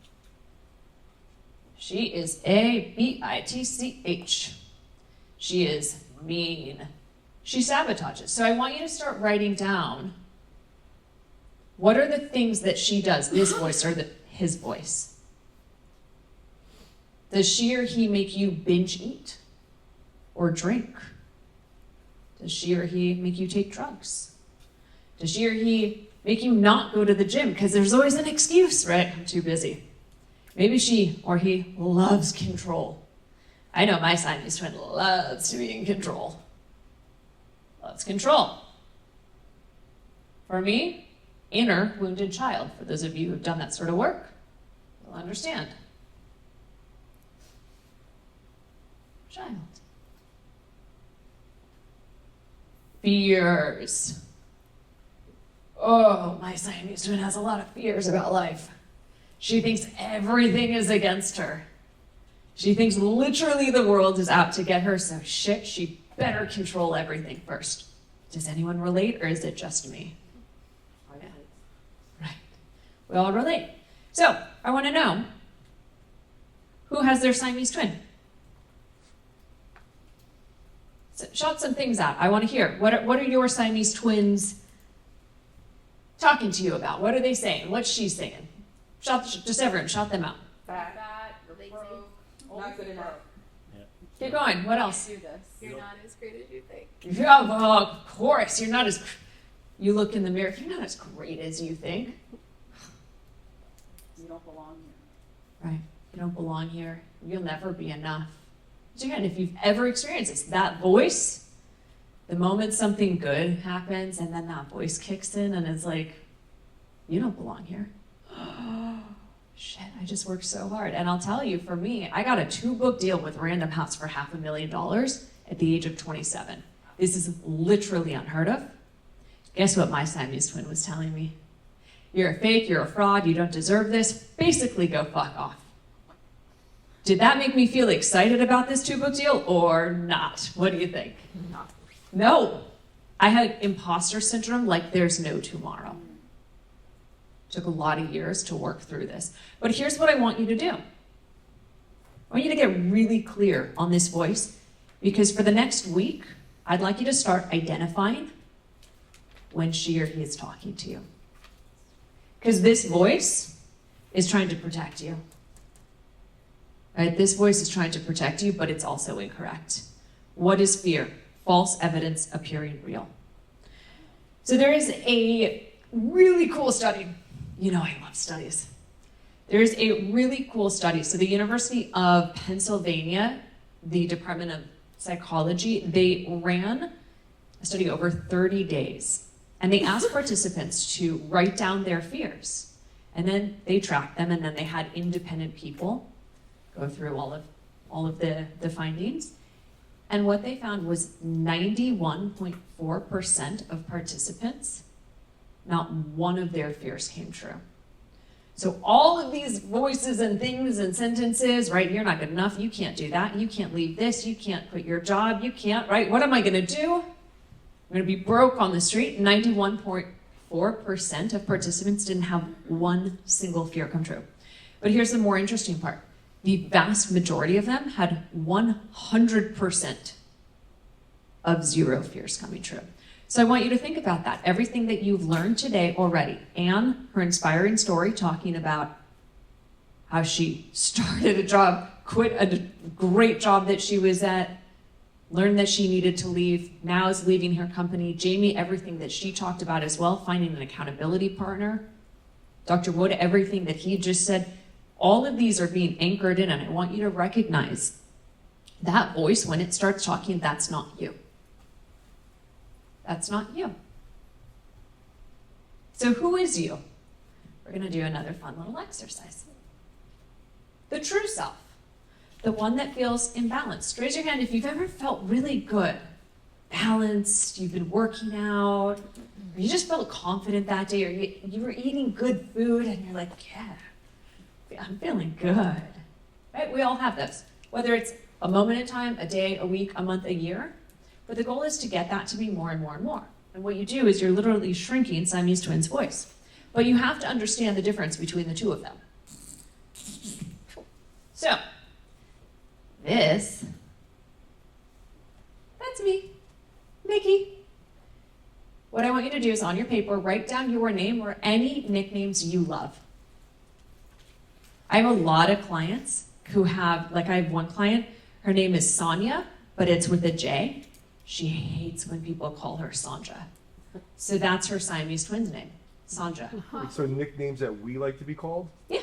she is a bitch. She is mean. She sabotages. So I want you to start writing down what are the things that she does, this voice or his voice. Does she or he make you binge eat or drink? Does she or he make you take drugs? Does she or he make you not go to the gym? Because there's always an excuse, right? I'm too busy. Maybe she or he loves control. I know my Siamese twin loves to be in control. Loves control. For me, inner wounded child. For those of you who've done that sort of work, you'll understand. Child. Fears. Oh, my Siamese twin has a lot of fears about life. She thinks everything is against her. She thinks literally the world is out to get her, so shit, she better control everything first. Does anyone relate, or is it just me? Yeah. Right. We all relate. So, I want to know, who has their Siamese twin? So, shout some things out. I want to hear. What are your Siamese twins talking to you about? What are they saying? What's she saying? Shout, just everyone, shout them out. Fat, That, Lazy. broke, not good enough. Keep going. What else? do this. You're not as great as you think. Yeah, well, of course, you're not as You look in the mirror, you're not as great as you think. You don't belong here. Right. You don't belong here. You'll never be enough. So again, if you've ever experienced this, that voice, the moment something good happens and then that voice kicks in and it's like, you don't belong here. Shit, I just worked so hard. And I'll tell you, for me, I got a 2-book deal with Random House for $500,000 at the age of 27. This is literally unheard of. Guess what my Siamese twin was telling me? You're a fake, you're a fraud, you don't deserve this. Basically, go fuck off. Did that make me feel excited about this 2-book deal or not? What do you think? No. I had imposter syndrome like there's no tomorrow. Took a lot of years to work through this. But here's what I want you to do. I want you to get really clear on this voice, because for the next week, I'd like you to start identifying when she or he is talking to you. Because this voice is trying to protect you. Right? This voice is trying to protect you, but it's also incorrect. What is fear? False evidence appearing real. So there is a really cool study. You know I love studies. There's a really cool study. So the University of Pennsylvania, the Department of Psychology, they ran a study over 30 days. And they asked participants to write down their fears. And then they tracked them, and then they had independent people go through all of the findings. And what they found was 91.4% of participants, not one of their fears came true. So all of these voices and things and sentences, right? You're not good enough, you can't do that, you can't leave this, you can't quit your job, you can't, right? What am I gonna do? I'm gonna be broke on the street. 91.4% of participants didn't have one single fear come true. But here's the more interesting part. The vast majority of them had 100% of zero fears coming true. So I want you to think about that. Everything that you've learned today already. Anne, her inspiring story, talking about how she started a job, quit a great job that she was at, learned that she needed to leave, now is leaving her company. Jamie, everything that she talked about as well, finding an accountability partner. Dr. Wood, everything that he just said, all of these are being anchored in, and I want you to recognize that voice, when it starts talking, that's not you. That's not you. So who is you? We're gonna do another fun little exercise. The true self, the one that feels imbalanced. Raise your hand if you've ever felt really good, balanced, you've been working out, or you just felt confident that day, or you were eating good food and you're like, yeah, I'm feeling good, right? We all have those, whether it's a moment in time, a day, a week, a month, a year. But the goal is to get that to be more and more and more. And what you do is you're literally shrinking Siamese twins' voice. But you have to understand the difference between the two of them. So, that's me, Nikki. What I want you to do is on your paper, write down your name or any nicknames you love. I have a lot of clients who have, like I have one client, her name is Sonia, but it's with a J. She hates when people call her Sandra. So that's her Siamese twins name, Sandra. So nicknames that we like to be called? Yeah,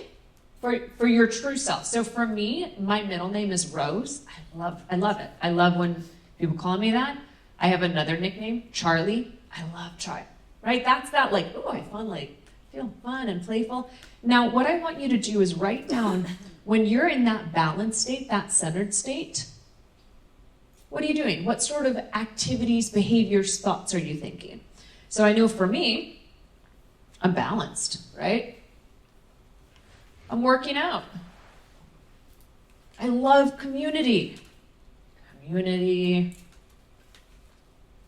for your true self. So for me, my middle name is Rose. I love it. I love when people call me that. I have another nickname, Charlie. I love Charlie, right? That's that like, oh, I feel fun and playful. Now, what I want you to do is write down when you're in that balanced state, that centered state, what are you doing? What sort of activities, behaviors, thoughts are you thinking? So I know for me, I'm balanced, right? I'm working out. I love community.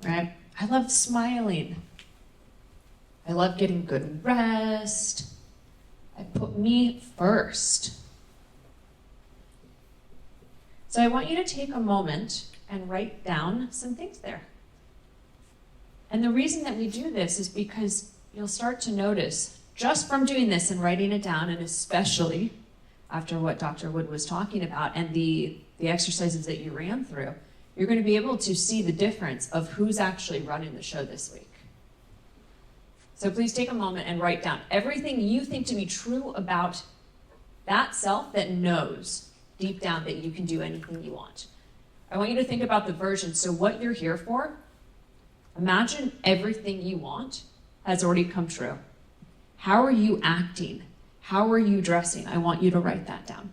Right? I love smiling. I love getting good rest. I put me first. So I want you to take a moment and write down some things there. And the reason that we do this is because you'll start to notice, just from doing this and writing it down, and especially after what Dr. Wood was talking about and the exercises that you ran through, you're going to be able to see the difference of who's actually running the show this week. So please take a moment and write down everything you think to be true about that self that knows deep down that you can do anything you want. I want you to think about the version. So what you're here for, imagine everything you want has already come true. How are you acting? How are you dressing? I want you to write that down.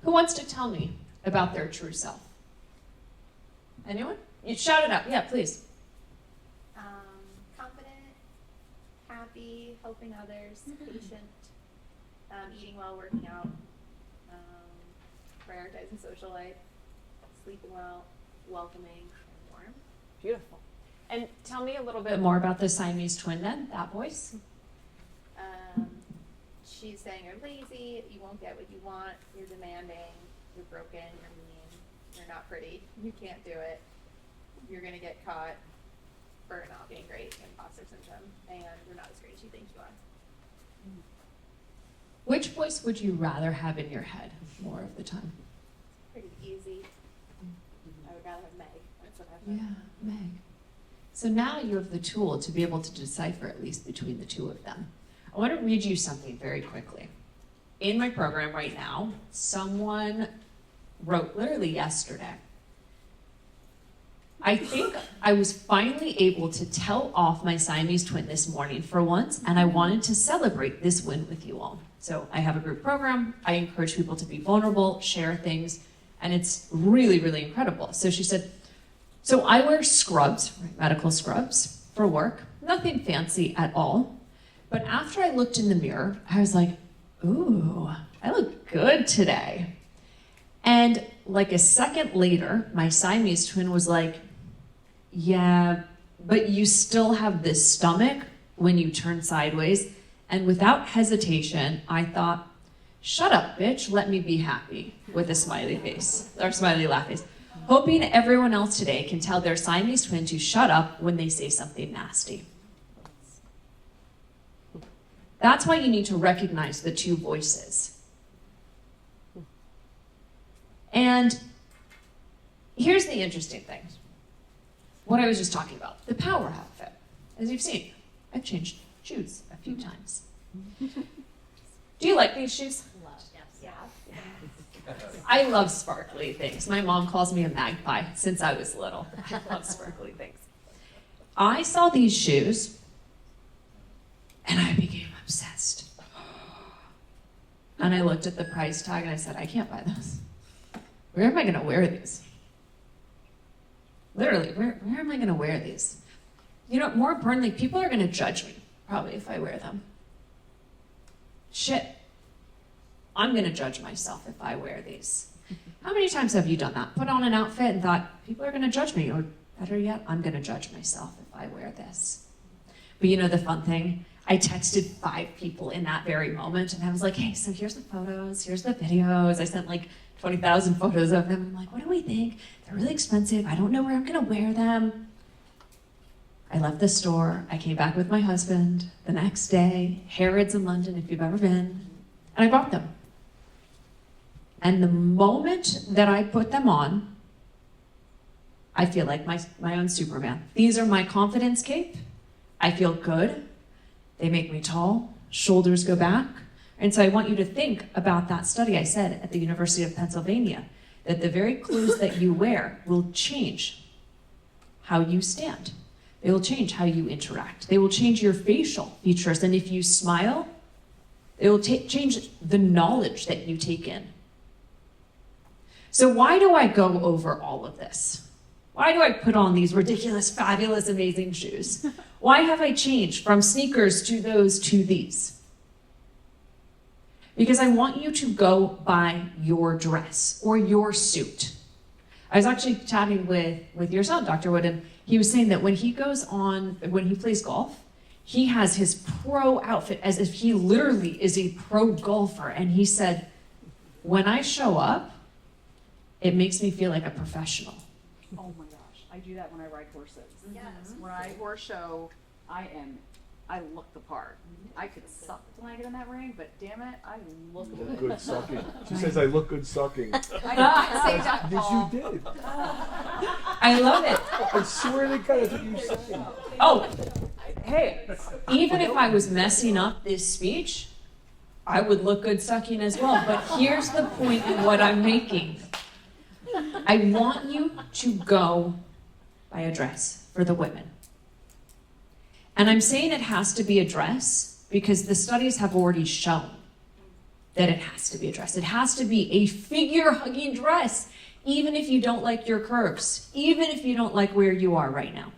Who wants to tell me about their true self? Anyone? You shout it out. Yeah, please. Confident, happy, helping others, patient, eating well, working out, prioritizing social life, sleeping well, welcoming, and warm. Beautiful. And tell me a little bit Bit more about the Siamese twin then, that voice. She's saying you're lazy, you won't get what you want, you're demanding, you're broken, you're mean, you're not pretty, you can't do it, you're gonna get caught for not being great, imposter syndrome, and you're not as great as you think you are. Which voice would you rather have in your head more of the time? Pretty easy. I would rather have Meg. That's what I've Yeah, Meg. So now you have the tool to be able to decipher at least between the two of them. I want to read you something very quickly. In my program right now, someone wrote literally yesterday, I think I was finally able to tell off my Siamese twin this morning for once, and I wanted to celebrate this win with you all. So I have a group program. I encourage people to be vulnerable, share things, and it's really, really incredible. So she said, so I wear scrubs, medical scrubs, for work. Nothing fancy at all. But after I looked in the mirror, I was like, ooh, I look good today. And like a second later, my Siamese twin was like, yeah, but you still have this stomach when you turn sideways. And without hesitation, I thought, shut up, bitch, let me be happy, with a smiley face, or smiley laugh face. Hoping everyone else today can tell their Siamese twin to shut up when they say something nasty. That's why you need to recognize the two voices. And here's the interesting thing. What I was just talking about, the power outfit. As you've seen, I've changed shoes a few times. Do you like these shoes? Yes. I love sparkly things. My mom calls me a magpie since I was little. I love sparkly things. I saw these shoes and I became obsessed. And I looked at the price tag and I said, I can't buy those. Where am I going to wear these? Literally, where am I going to wear these? You know, more importantly, people are going to judge me, probably, if I wear them. Shit. I'm going to judge myself if I wear these. How many times have you done that? Put on an outfit and thought, people are going to judge me, or better yet, I'm going to judge myself if I wear this. But you know the fun thing? I texted 5 people in that very moment, and I was like, hey, so here's the photos, here's the videos. I sent like 20,000 photos of them. I'm like, what do we think? They're really expensive. I don't know where I'm going to wear them. I left the store. I came back with my husband the next day. Harrods in London, if you've ever been. And I bought them. And the moment that I put them on, I feel like my own Superman. These are my confidence cape. I feel good. They make me tall. Shoulders go back. And so I want you to think about that study I said at the University of Pennsylvania, that the very clothes that you wear will change how you stand. They will change how you interact. They will change your facial features. And if you smile, it will change the knowledge that you take in. So why do I go over all of this? Why do I put on these ridiculous, fabulous, amazing shoes? Why have I changed from sneakers to those to these? Because I want you to go buy your dress or your suit. I was actually chatting with your son, Dr. Wood, and he was saying that when he plays golf, he has his pro outfit as if he literally is a pro golfer. And he said, when I show up, it makes me feel like a professional. Oh my gosh, I do that when I ride horses. Yes. When I horse show, I look the part. I could suck when I get in that ring, but damn it, I look You look good. good sucking. She says, I look good sucking. I say that, Yes, Paul. you did. I love it. I swear to God, that's what you said. Oh, hey, even if I was messing up this speech, I would look good sucking as well. But here's the point in what I'm making. I want you to go buy a dress for the women. And I'm saying it has to be a dress because the studies have already shown that it has to be a dress. It has to be a figure-hugging dress, even if you don't like your curves, even if you don't like where you are right now.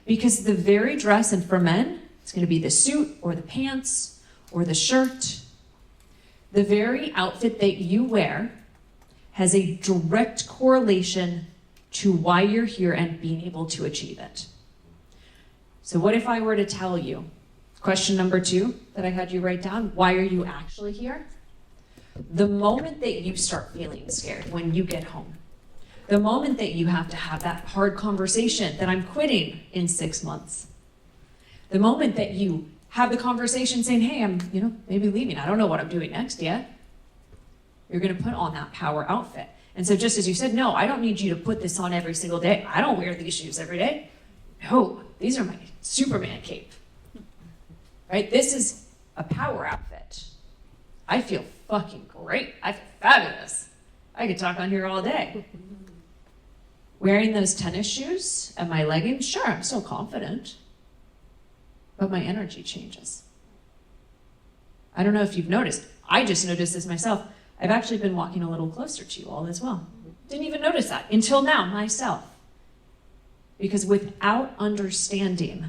Because the very dress, and for men, it's going to be the suit or the pants or the shirt. The very outfit that you wear has a direct correlation to why you're here and being able to achieve it. So what if I were to tell you, question number 2 that I had you write down, why are you actually here? The moment that you start feeling scared when you get home, the moment that you have to have that hard conversation that I'm quitting in 6 months, the moment that you have the conversation saying, hey, I'm, maybe leaving. I don't know what I'm doing next yet. You're going to put on that power outfit. And so just as you said, no, I don't need you to put this on every single day. I don't wear these shoes every day. No, these are my Superman cape. Right? This is a power outfit. I feel fucking great. I feel fabulous. I could talk on here all day. Wearing those tennis shoes and my leggings, sure, I'm still confident. But my energy changes. I don't know if you've noticed. I just noticed this myself. I've actually been walking a little closer to you all as well. Didn't even notice that until now myself. Because without understanding,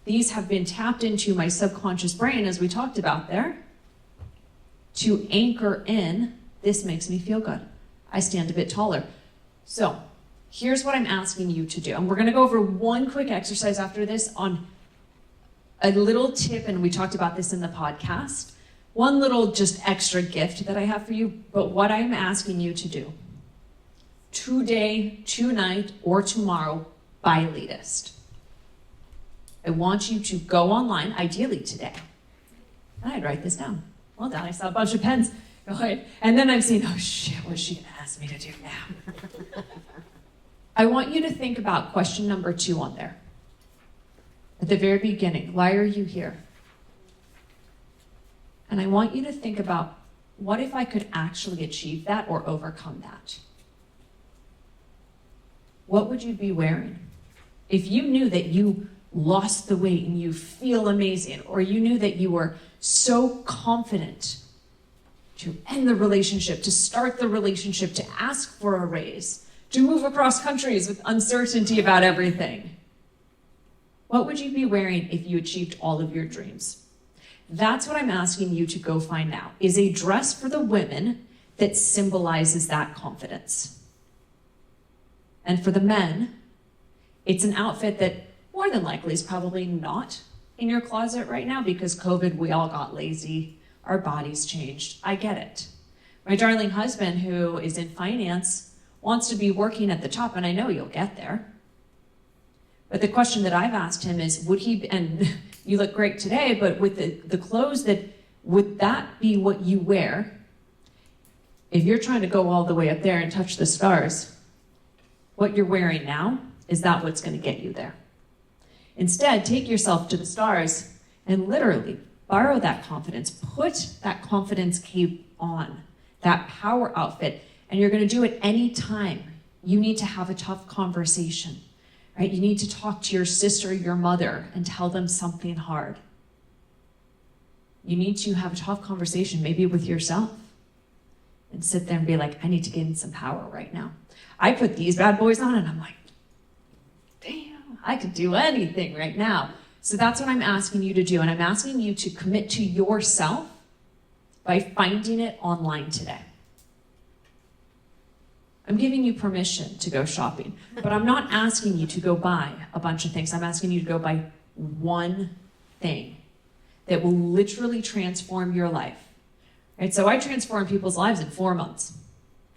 these have been tapped into my subconscious brain, as we talked about there, to anchor in, this makes me feel good. I stand a bit taller. So here's what I'm asking you to do. And we're going to go over one quick exercise after this on a little tip, and we talked about this in the podcast. One little just extra gift that I have for you, but what I'm asking you to do today, tonight, or tomorrow, by latest. I want you to go online, ideally today. And I'd write this down. Well done, I saw a bunch of pens. Go ahead. And then I'm saying, oh shit, what's she gonna ask me to do now? I want you to think about question number 2 on there. At the very beginning, why are you here? And I want you to think about, what if I could actually achieve that or overcome that? What would you be wearing? If you knew that you lost the weight and you feel amazing, or you knew that you were so confident to end the relationship, to start the relationship, to ask for a raise, to move across countries with uncertainty about everything, what would you be wearing if you achieved all of your dreams? That's what I'm asking you to go find now, is a dress for the women that symbolizes that confidence. And for the men, it's an outfit that more than likely is probably not in your closet right now because COVID, we all got lazy, our bodies changed. I get it. My darling husband, who is in finance, wants to be working at the top, and I know you'll get there. But the question that I've asked him is, would he, and you look great today, but with the clothes would that be what you wear if you're trying to go all the way up there and touch the stars? What you're wearing now, is that what's going to get you there? Instead, take yourself to the stars and literally borrow that confidence. Put that confidence cape on, that power outfit, and you're going to do it anytime you need to have a tough conversation, right? You need to talk to your sister, your mother, and tell them something hard. You need to have a tough conversation, maybe with yourself, and sit there and be like, I need to gain some power right now. I put these bad boys on and I'm like, damn, I could do anything right now. So that's what I'm asking you to do. And I'm asking you to commit to yourself by finding it online today. I'm giving you permission to go shopping, but I'm not asking you to go buy a bunch of things. I'm asking you to go buy one thing that will literally transform your life. Right? So I transform people's lives in 4 months,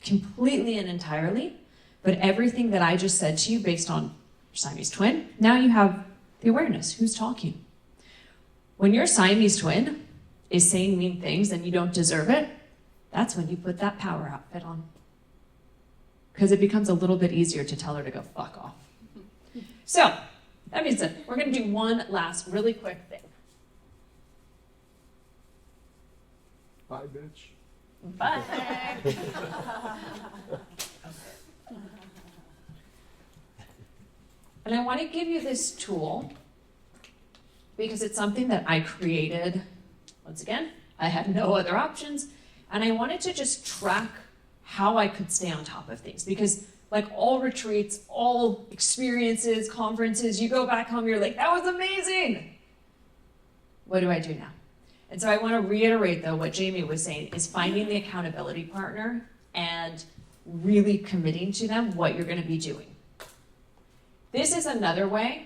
completely and entirely, But everything that I just said to you based on your Siamese twin, now you have the awareness. Who's talking? When your Siamese twin is saying mean things and you don't deserve it, that's when you put that power outfit on. Because it becomes a little bit easier to tell her to go fuck off. So, that means that we're going to do one last really quick thing. Bye, bitch. Bye. And I want to give you this tool because it's something that I created. Once again, I had no other options. And I wanted to just track how I could stay on top of things. Because like all retreats, all experiences, conferences, you go back home, you're like, that was amazing. What do I do now? And so I want to reiterate, though, what Jamie was saying is finding the accountability partner and really committing to them what you're going to be doing. This is another way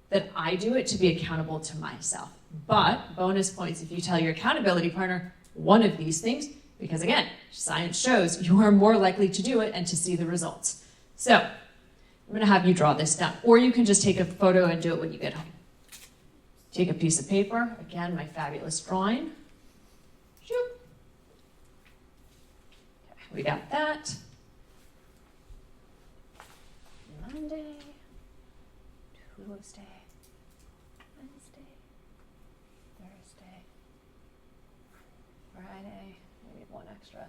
that I do it to be accountable to myself. But bonus points if you tell your accountability partner one of these things, because again, science shows you are more likely to do it and to see the results. So I'm going to have you draw this down, or you can just take a photo and do it when you get home. Take a piece of paper, again, my fabulous drawing. Shoop. Okay, we got that. Monday, Tuesday, Wednesday, Thursday, Friday, maybe one extra,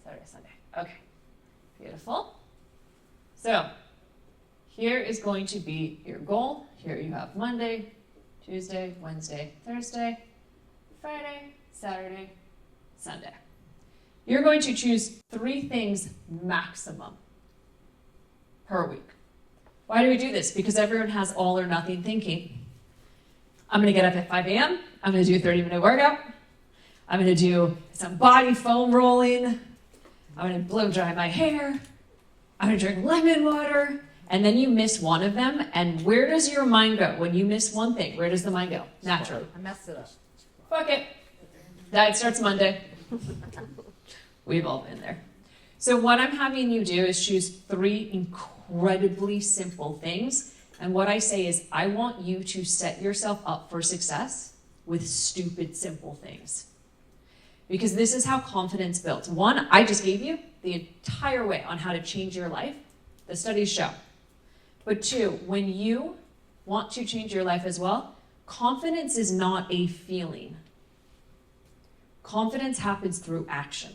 Saturday, Sunday. Okay, beautiful. So here is going to be your goal. Here you have Monday, Tuesday, Wednesday, Thursday, Friday, Saturday, Sunday. You're going to choose 3 things maximum per week. Why do we do this? Because everyone has all or nothing thinking. I'm going to get up at 5 a.m. I'm going to do a 30-minute workout. I'm going to do some body foam rolling. I'm going to blow dry my hair. I'm going to drink lemon water. And then you miss one of them. And where does your mind go when you miss one thing? Where does the mind go? Naturally. I messed it up. Fuck it. Diet starts Monday. We've all been there. So what I'm having you do is choose 3 incredibly simple things. And what I say is I want you to set yourself up for success with stupid simple things. Because this is how confidence builds. 1, I just gave you the entire way on how to change your life. The studies show. But 2, when you want to change your life as well, confidence is not a feeling. Confidence happens through action.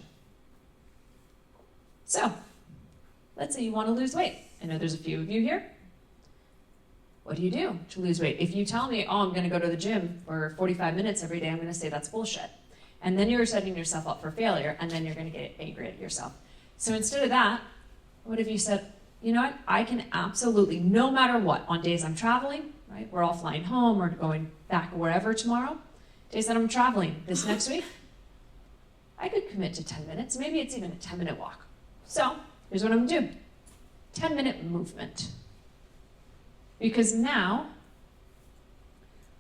So, let's say you want to lose weight. I know there's a few of you here. What do you do to lose weight? If you tell me, oh, I'm going to go to the gym for 45 minutes every day, I'm going to say that's bullshit. And then you're setting yourself up for failure, and then you're going to get angry at yourself. So instead of that, what if you said, you know what, I can absolutely, no matter what, on days I'm traveling, right? We're all flying home or going back wherever tomorrow. Days that I'm traveling this next week, I could commit to 10 minutes. Maybe it's even a 10-minute walk. So here's what I'm going to do. 10-minute movement. Because now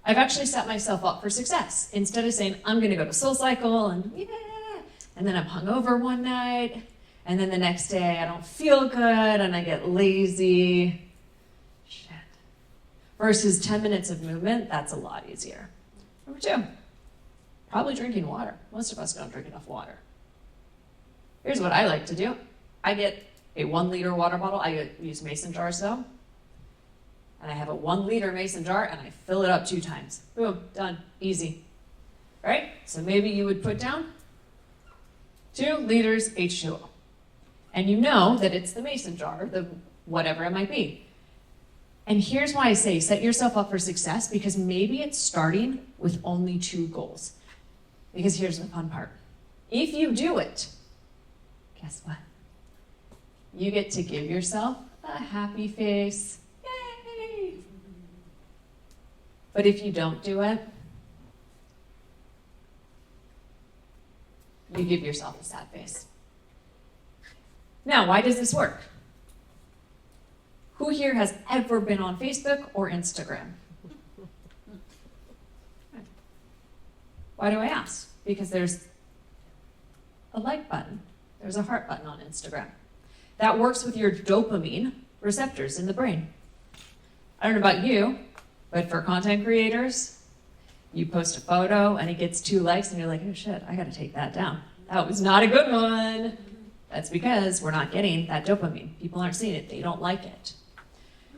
I've actually set myself up for success. Instead of saying, I'm going to go to SoulCycle and yeah, and then I'm hungover one night, and then the next day I don't feel good and I get lazy. Shit. Versus 10 minutes of movement, that's a lot easier. Number 2, probably drinking water. Most of us don't drink enough water. Here's what I like to do. I get a 1-liter water bottle. I use mason jars though. And I have a 1-liter mason jar and I fill it up 2 times. Boom, done, easy. Right? So maybe you would put down 2 liters H2O. And you know that it's the mason jar, the whatever it might be. And here's why I say set yourself up for success, because maybe it's starting with only 2 goals. Because here's the fun part. If you do it, guess what? You get to give yourself a happy face. Yay! But if you don't do it, you give yourself a sad face. Now, why does this work? Who here has ever been on Facebook or Instagram? Why do I ask? Because there's a like button. There's a heart button on Instagram. That works with your dopamine receptors in the brain. I don't know about you, but for content creators, you post a photo and it gets 2 likes and you're like, oh shit, I gotta take that down. That was not a good one. That's because we're not getting that dopamine. People aren't seeing it, they don't like it.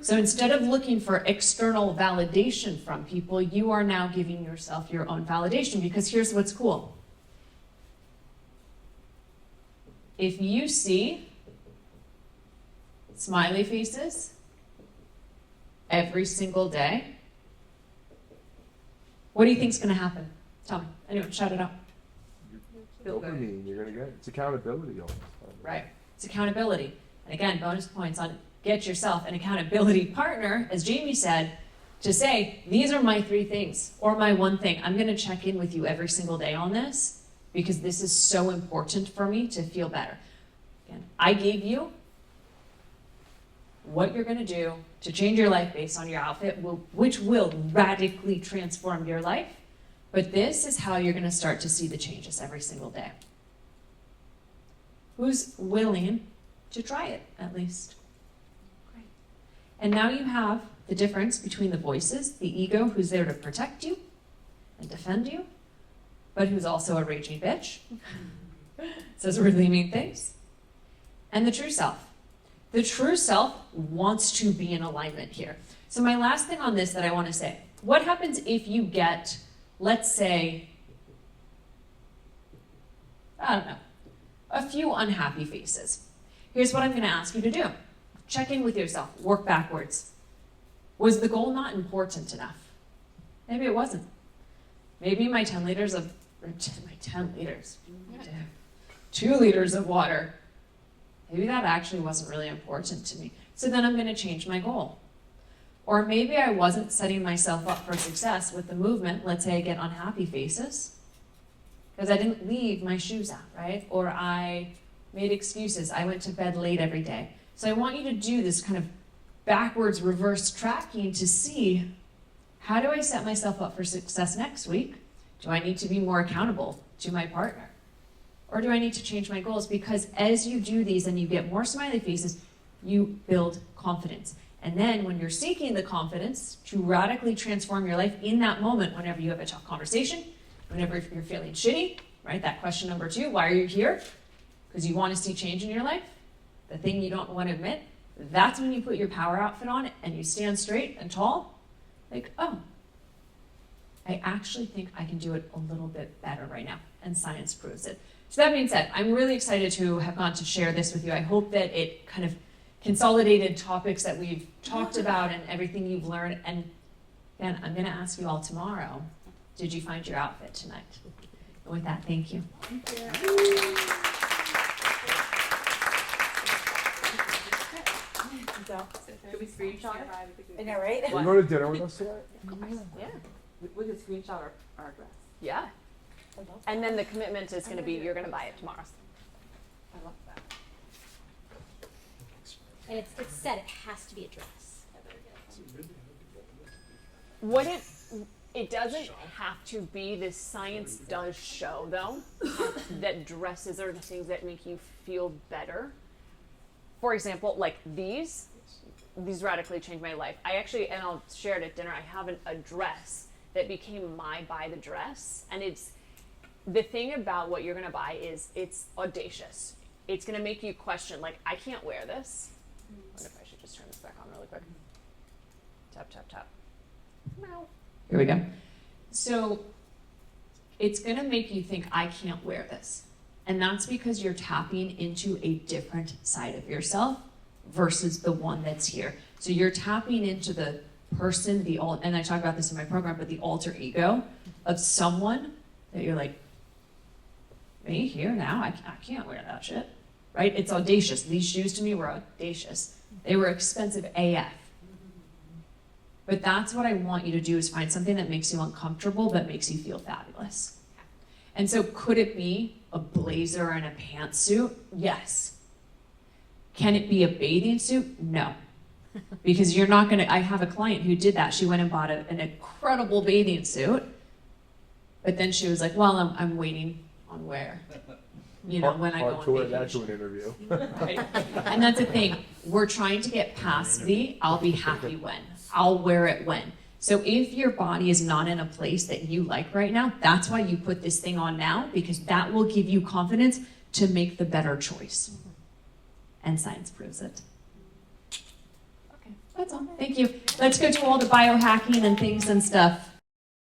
So instead of looking for external validation from people, you are now giving yourself your own validation, because here's what's cool. If you see smiley faces every single day, what do you think's gonna happen? Tell me. Anyone, shout it out. Dopamine, you're gonna get it's accountability almost. Right. It's accountability. And again, bonus points on get yourself an accountability partner, as Jamie said, to say, these are my 3 things, or my 1 thing. I'm gonna check in with you every single day on this, because this is so important for me to feel better. Again, I gave you what you're gonna do to change your life based on your outfit, which will radically transform your life. But this is how you're gonna start to see the changes every single day. Who's willing to try it, at least? Great. And now you have the difference between the voices, the ego who's there to protect you and defend you, but who's also a raging bitch, says really mean things, and the true self. The true self wants to be in alignment here. So my last thing on this that I want to say, what happens if you get, let's say, I don't know, a few unhappy faces? Here's what I'm going to ask you to do. Check in with yourself. Work backwards. Was the goal not important enough? Maybe it wasn't. Maybe my 10 liters of, my 10 liters, 2 liters of water, maybe that actually wasn't really important to me. So then I'm going to change my goal. Or maybe I wasn't setting myself up for success with the movement. Let's say I get unhappy faces because I didn't leave my shoes out, right? Or I made excuses. I went to bed late every day. So I want you to do this kind of backwards reverse tracking to see, how do I set myself up for success next week? Do I need to be more accountable to my partner? Or do I need to change my goals? Because as you do these and you get more smiley faces, you build confidence. And then when you're seeking the confidence to radically transform your life in that moment, whenever you have a tough conversation, whenever you're feeling shitty, right? That question number 2, why are you here? Because you want to see change in your life, the thing you don't want to admit. That's when you put your power outfit on and you stand straight and tall. Like, oh, I actually think I can do it a little bit better right now. And science proves it. So that being said, I'm really excited to have gone to share this with you. I hope that it kind of consolidated topics that we've talked about and everything you've learned. And again, I'm going to ask you all tomorrow, did you find your outfit tonight? And with that, thank you. Should we screenshot it? I know, right? Will you go to dinner with us tonight? Yeah. We could screenshot our dress. Yeah. And then the commitment is going to be, you're going to buy it tomorrow. I love that. And it's said it has to be a dress. What it doesn't have to be. This science does show, though, that dresses are the things that make you feel better. For example, like these radically changed my life. I actually, and I'll share it at dinner, I have a dress that became my buy the dress. And it's, the thing about what you're gonna buy is it's audacious. It's gonna make you question, like, I can't wear this. I wonder if I should just turn this back on really quick. Tap, tap, tap. No. Here we go. So it's going to make you think, I can't wear this. And that's because you're tapping into a different side of yourself versus the one that's here. So you're tapping into the person, and I talk about this in my program, but the alter ego of someone that you're like, me here now? I can't wear that shit. Right? It's audacious. These shoes to me were audacious. They were expensive AF. But that's what I want you to do, is find something that makes you uncomfortable but makes you feel fabulous. And so could it be a blazer and a pantsuit? Yes. Can it be a bathing suit? No. Because you're not gonna, I have a client who did that. She went and bought an incredible bathing suit, but then she was like, well, I'm waiting on where. you know, when I go Hard to wear on that to vacation. an interview. Right? And that's the thing, we're trying to get past the, I'll be happy when, I'll wear it when. So if your body is not in a place that you like right now, that's why you put this thing on now, because that will give you confidence to make the better choice. And science proves it. Okay, that's all, thank you. Let's go to all the biohacking and things and stuff.